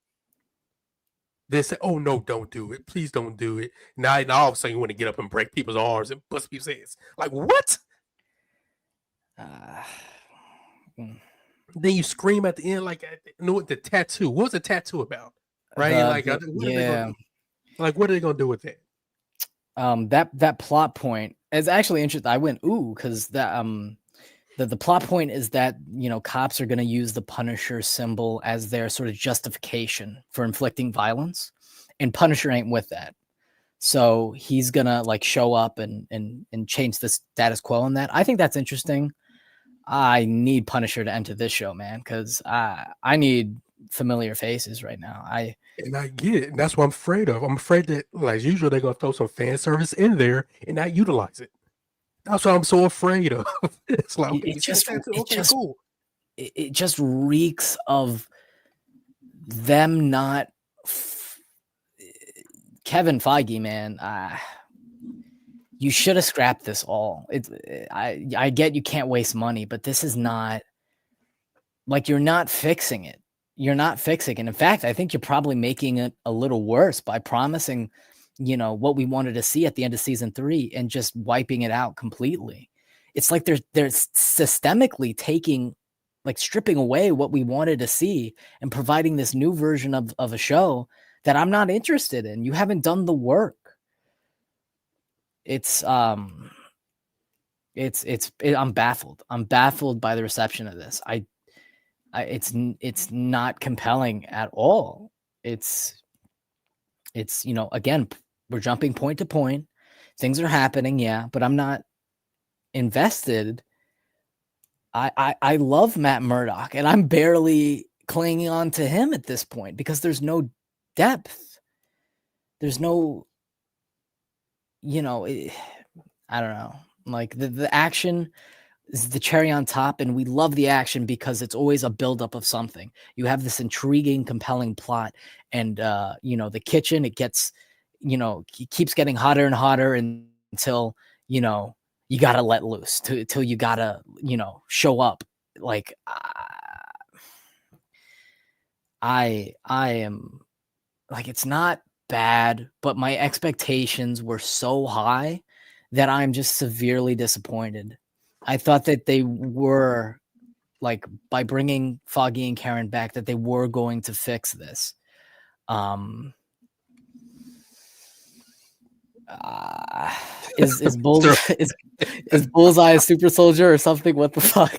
Speaker 5: They say, "Oh no, don't do it. Please don't do it." Now all of a sudden you want to get up and break people's arms and bust people's heads. Like what?
Speaker 4: Mm.
Speaker 5: Then you scream at the end like, the tattoo. What's the tattoo about? Right? Like, what are they gonna
Speaker 4: Yeah.
Speaker 5: do? Like, what are they gonna do with that?
Speaker 4: That plot point is actually interesting. I went because the plot point is that cops are going to use the Punisher symbol as their sort of justification for inflicting violence, and Punisher ain't with that. So he's gonna like show up and change the status quo on that. I think that's interesting. I need Punisher to enter this show, man, because I need familiar faces right now.
Speaker 5: And I get it. And that's what I'm afraid of. I'm afraid that, like usual, they're gonna throw some fan service in there and not utilize it. That's what I'm so afraid of. It's like, okay, cool.
Speaker 4: It just reeks of them not Kevin Feige, man. You should have scrapped this all. I get you can't waste money, but this is not like you're not fixing it. You're not fixing it. In fact, I think you're probably making it a little worse by promising, what we wanted to see at the end of season 3 and just wiping it out completely. It's like they're systemically stripping away what we wanted to see and providing this new version of a show that I'm not interested in. You haven't done the work. I'm baffled. I'm baffled by the reception of this. It's not compelling at all. It's again, we're jumping point to point. Things are happening, yeah, but I'm not invested. I love Matt Murdock, and I'm barely clinging on to him at this point because there's no depth. There's no, I don't know. Like the action is the cherry on top, and we love the action because it's always a buildup of something. You have this intriguing, compelling plot, and the kitchen, it gets, keeps getting hotter and hotter until you gotta let loose, till you gotta show up. Like I am like, it's not bad, but my expectations were so high that I'm just severely disappointed. I thought that they were, like, by bringing Foggy and Karen back, that they were going to fix this. Is Bullseye a super soldier or something? What the fuck?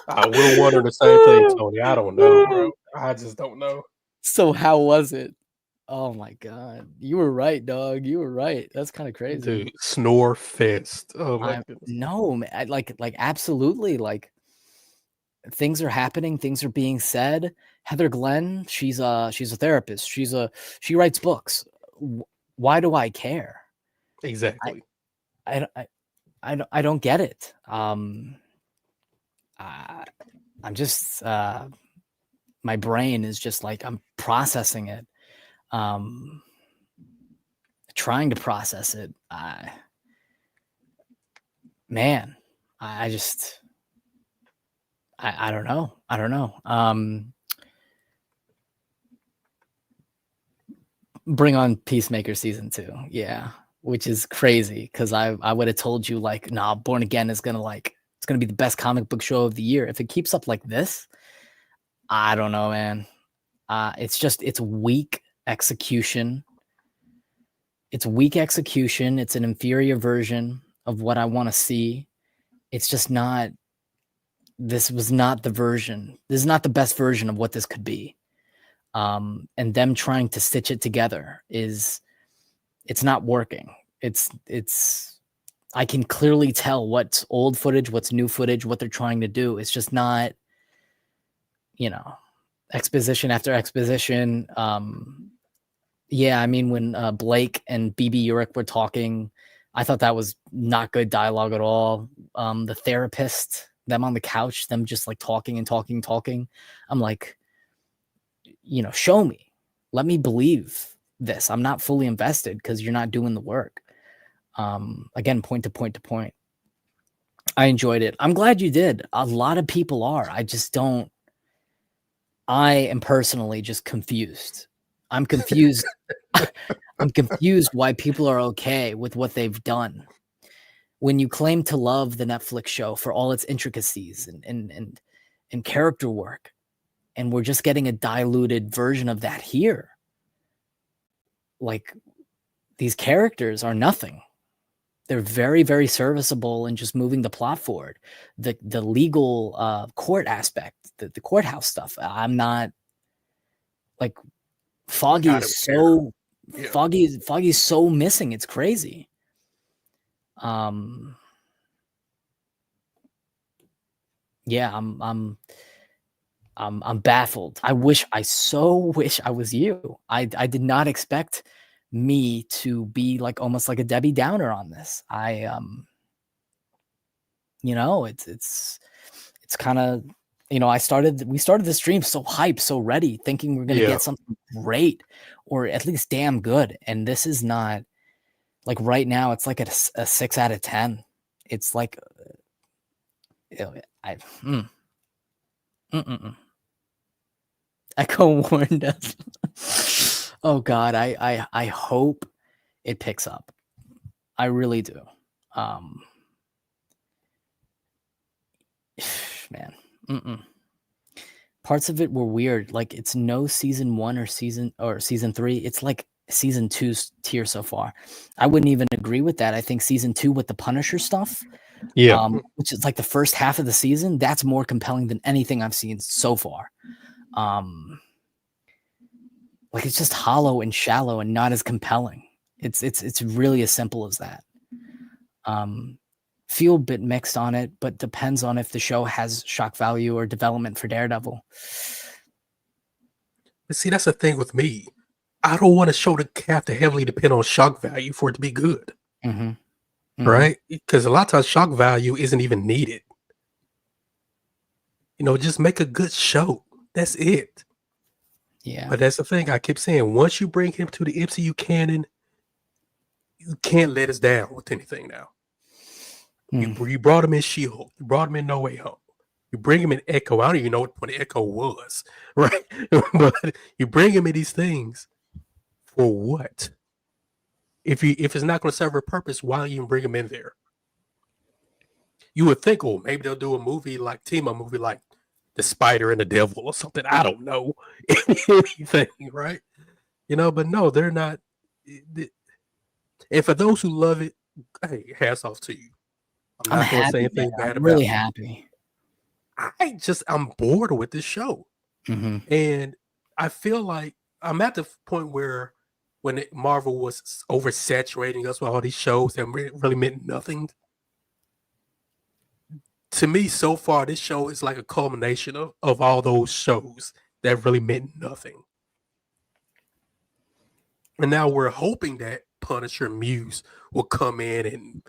Speaker 5: We're wondering the same thing, Tony. I don't know, bro. I just don't know.
Speaker 4: So how was it? Oh my god, you were right, dog. You were right. That's kind of crazy,
Speaker 5: dude. Snore fest. Oh my goodness.
Speaker 4: No, man. Like absolutely. Like, things are happening. Things are being said. Heather Glenn, she's a therapist. She writes books. Why do I care?
Speaker 5: Exactly.
Speaker 4: I don't get it. I'm just my brain is just like, I'm processing it. Trying to process it. Man, I just I don't know. I don't know. Bring on Peacemaker season 2. Yeah. Which is crazy, because I would have told you, like, nah, Born Again is gonna, like, it's gonna be the best comic book show of the year. If it keeps up like this, I don't know, man. It's weak execution. It's weak execution. It's an inferior version of what I want to see. It's just not. This was not the version. This is not the best version of what this could be. And them trying to stitch it together it's not working. I can clearly tell what's old footage, what's new footage, what they're trying to do. It's just not, exposition after exposition. Yeah, I mean, when Blake and BB Urich were talking, I thought that was not good dialogue at all. The therapist, them on the couch, them just like talking and talking and talking. I'm like, show me. Let me believe this. I'm not fully invested because you're not doing the work. Again, point to point to point. I enjoyed it. I'm glad you did. A lot of people are. I am personally just confused. I'm confused. I'm confused why people are okay with what they've done. When you claim to love the Netflix show for all its intricacies and character work, and we're just getting a diluted version of that here. Like, these characters are nothing. They're very, very serviceable and just moving the plot forward. The legal court aspect, the courthouse stuff, I'm not like Foggy
Speaker 5: Not
Speaker 4: is
Speaker 5: aware.
Speaker 4: so
Speaker 5: Yeah.
Speaker 4: Foggy's so missing. It's crazy. Yeah, I'm baffled. I so wish I was you. I did not expect me to be like almost like a Debbie Downer on this. It's kind of, we started the stream so hyped, so ready, thinking we're going to get something great or at least damn good. And this is not, like, right now, it's like a 6 out of 10. It's like, Echo warned us. Oh God, I hope it picks up. I really do. Man, parts of it were weird. Like, it's no season 1 or season 3. It's like season 2's tier so far. I wouldn't even agree with that. I think season 2 with the Punisher stuff, which is like the first half of the season, that's more compelling than anything I've seen so far. Like, it's just hollow and shallow and not as compelling. It's really as simple as that. Feel a bit mixed on it, but depends on if the show has shock value or development for Daredevil.
Speaker 5: But see, that's the thing with me. I don't want a show to have to heavily depend on shock value for it to be good. Right? Because a lot of times shock value isn't even needed. Just make a good show. That's it.
Speaker 4: Yeah.
Speaker 5: But that's the thing. I keep saying, once you bring him to the MCU canon, you can't let us down with anything now. You brought him in She-Hulk. You brought him in No Way Home. You bring him in Echo. I don't even know what Echo was, right? But you bring him in these things for what? If it's not going to serve a purpose, why even bring him in there? You would think, oh, maybe they'll do a movie like The Spider and the Devil or something. I don't know anything, right? But no, they're not. And for those who love it, hey, hats off to you. I'm not going to say anything bad about it.
Speaker 4: I'm really happy.
Speaker 5: I'm bored with this show. And I feel like I'm at the point where when Marvel was oversaturating us with all these shows that really meant nothing. To me, so far, this show is like a culmination of all those shows that really meant nothing. And now we're hoping that Punisher Muse will come in and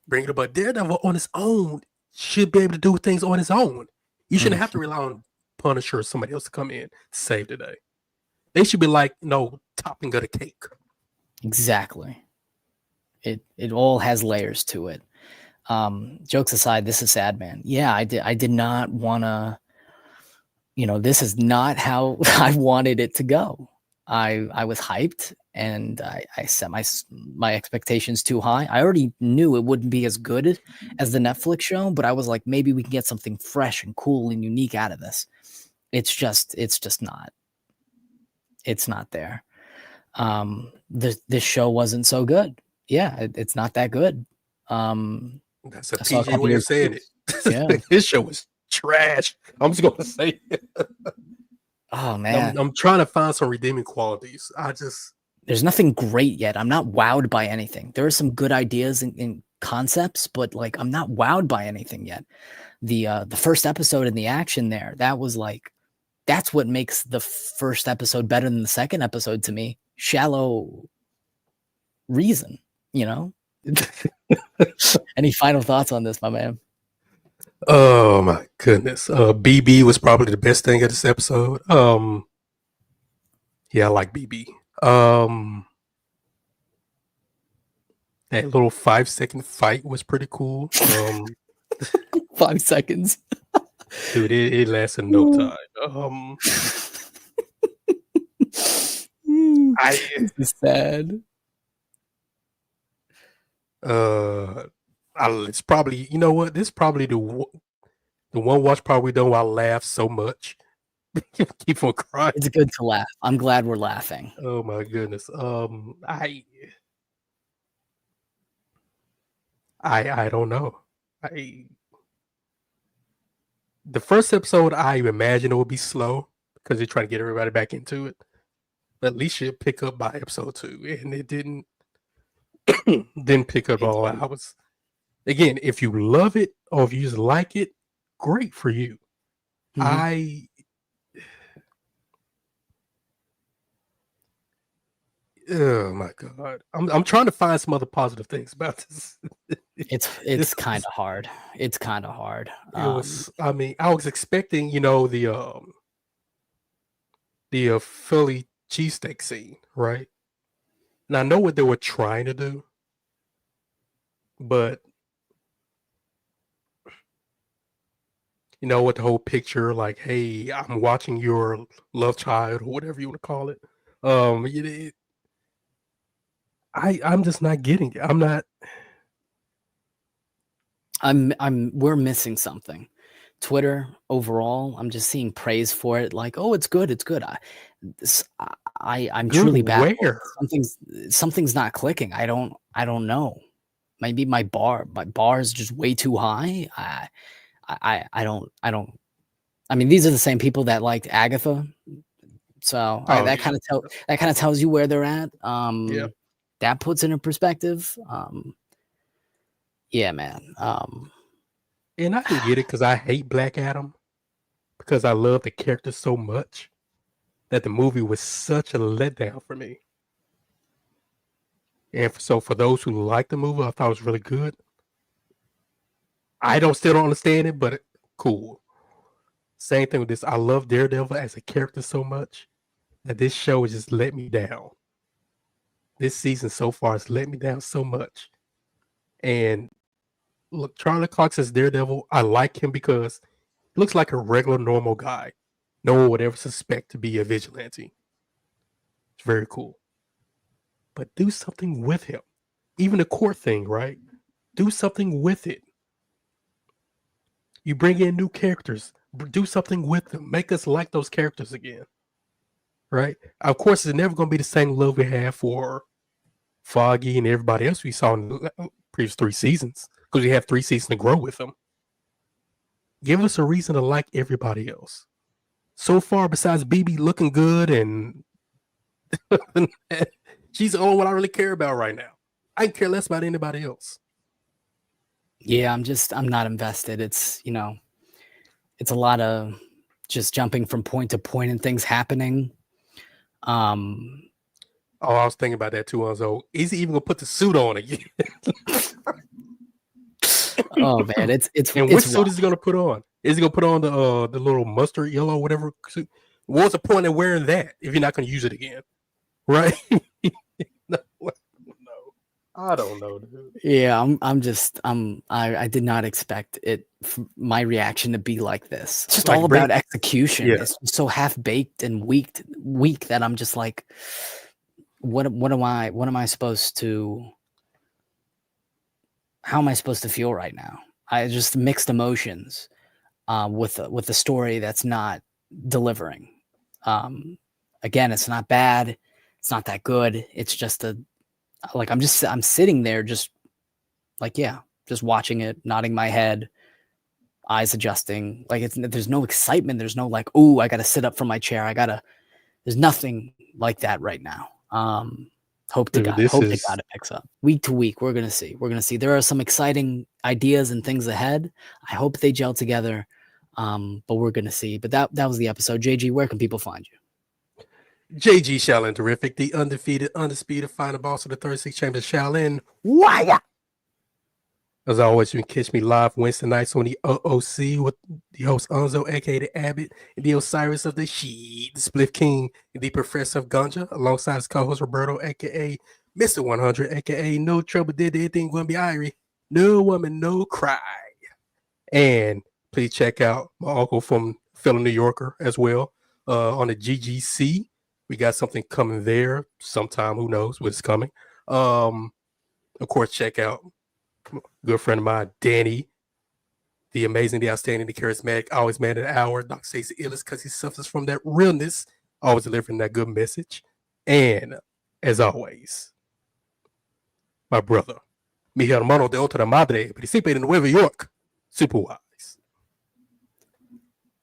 Speaker 5: bring it up. But Daredevil on his own should be able to do things on his own. You shouldn't have to rely on Punisher or somebody else to come in to save the day. They should be like, topping of the cake.
Speaker 4: Exactly. It all has layers to it. Jokes aside, this is sad, man. Yeah, I did not want to, this is not how I wanted it to go. I was hyped and I set my expectations too high. I already knew it wouldn't be as good as the Netflix show, but I was like, maybe we can get something fresh and cool and unique out of this. It's just not. It's not there. This show wasn't so good. Yeah, it's not that good.
Speaker 5: That's a PG way of saying it.
Speaker 4: Yeah.
Speaker 5: This show was trash. I'm just gonna say it.
Speaker 4: Oh man,
Speaker 5: I'm trying to find some redeeming qualities.
Speaker 4: There's nothing great yet. I'm not wowed by anything. There are some good ideas and concepts, but like I'm not wowed by anything yet. The first episode and the action there, that's what makes the first episode better than the second episode to me. Shallow reason, Any final thoughts on this, my man?
Speaker 5: Oh my goodness. BB was probably the best thing of this episode. Yeah, I like BB. That little 5-second fight was pretty cool.
Speaker 4: 5 seconds.
Speaker 5: Dude, it lasted no time.
Speaker 4: This is sad.
Speaker 5: It's probably, you know what? This is probably the one watch party we done where I laugh so much. Keep on crying.
Speaker 4: It's good to laugh. I'm glad we're laughing.
Speaker 5: Oh my goodness. I don't know. The first episode, I imagine it would be slow because they're trying to get everybody back into it. But at least you'll pick up by episode 2, and it didn't pick up all. I was, again, if you love it or if you just like it, great for you. Oh my god, I'm trying to find some other positive things about this.
Speaker 4: It's kind of hard. It's kind of hard.
Speaker 5: It was. I mean, I was expecting, the Philly cheesesteak scene, right? And I know what they were trying to do, but with the whole picture, like, hey, I'm watching your love child or whatever you want to call it. I'm just not getting it. I'm not.
Speaker 4: We're missing something. Twitter overall, I'm just seeing praise for it. Like, oh, it's good. It's good. I'm truly baffled.
Speaker 5: Where?
Speaker 4: Something's not clicking. I don't know. Maybe my bar is just way too high. I don't. I mean, these are the same people that liked Agatha, so that kind of tells you where they're at.
Speaker 5: Yeah.
Speaker 4: That puts it in perspective. Yeah, man.
Speaker 5: And I can get it because I hate Black Adam because I love the character so much that the movie was such a letdown for me. And so for those who like the movie, I thought it was really good. I still don't understand it, but cool. Same thing with this. I love Daredevil as a character so much that this show has just let me down. This season so far has let me down so much. And look, Charlie Cox as Daredevil, I like him because he looks like a regular, normal guy. No one would ever suspect to be a vigilante. It's very cool. But do something with him. Even the court thing, right? Do something with it. You bring in new characters. Do something with them. Make us like those characters again. Right? Of course, it's never going to be the same love we have for Foggy and everybody else we saw in the previous 3 seasons because we have 3 seasons to grow with them. Give us a reason to like everybody else. So far, besides BB looking good and she's the only one I really care about right now. I care less about anybody else.
Speaker 4: Yeah, I'm not invested. It's, it's a lot of just jumping from point to point and things happening.
Speaker 5: I was thinking about that too. I was like, is he even gonna put the suit on again?
Speaker 4: Oh man, it's
Speaker 5: and which suit is he gonna put on? Is he gonna put on the little mustard yellow, whatever suit? What's the point in wearing that if you're not gonna use it again? Right? No, I don't know, dude.
Speaker 4: Yeah, I did not expect my reaction to be like this. It's just all about execution.
Speaker 5: Yeah.
Speaker 4: It's so half baked and weak that I'm just like, what am I supposed to? How am I supposed to feel right now? I just mixed emotions with a story that's not delivering. Again, it's not bad. It's not that good. It's just I'm sitting there just like, yeah, just watching it, nodding my head, eyes adjusting. Like there's no excitement. There's no like, ooh, I got to sit up from my chair. There's nothing like that right now. Hope to God it picks up week to week. We're going to see. There are some exciting ideas and things ahead. I hope they gel together. But we're going to see. But that was the episode. JG, where can people find you?
Speaker 5: JG Shaolin Terrific, the undefeated, undisputed final boss of the 36 Chambers Shaolin. Wire! As always, you can catch me live Wednesday nights on the OOC with the host Onzo, aka the Abbott, and the Osiris of the She, the Spliff King, and the Professor of Ganja, alongside his co-host Roberto, aka Mr. 100, aka No Trouble Did Anything Gonna Be Irie, No Woman, No Cry. And please check out my uncle from fellow New Yorker as well on the GGC. We got something coming there sometime. Who knows what's coming? Of course, check out a good friend of mine, Danny, the amazing, the outstanding, the charismatic, always man of the hour. Dr. Stacey Illis, because he suffers from that realness, always delivering that good message. And as always, my brother, mi hermano de otra madre, príncipe de Nueva York, super wise.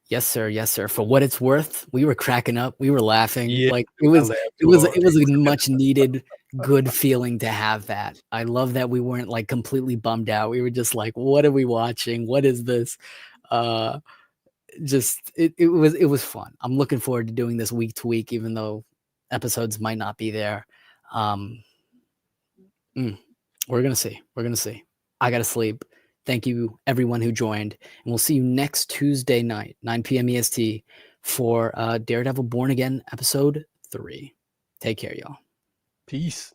Speaker 4: Yes, sir. Yes, sir. For what it's worth, we were cracking up. We were laughing.
Speaker 5: Yeah,
Speaker 4: like it was a
Speaker 5: hard.
Speaker 4: much needed good feeling to have that. I love that we weren't like completely bummed out. We were just like, what are we watching? What is this? It was fun. I'm looking forward to doing this week to week, even though episodes might not be there. We're gonna see. We're gonna see. I gotta sleep. Thank you, everyone who joined. And we'll see you next Tuesday night, 9 p.m. EST, for Daredevil Born Again, Episode 3. Take care, y'all.
Speaker 5: Peace.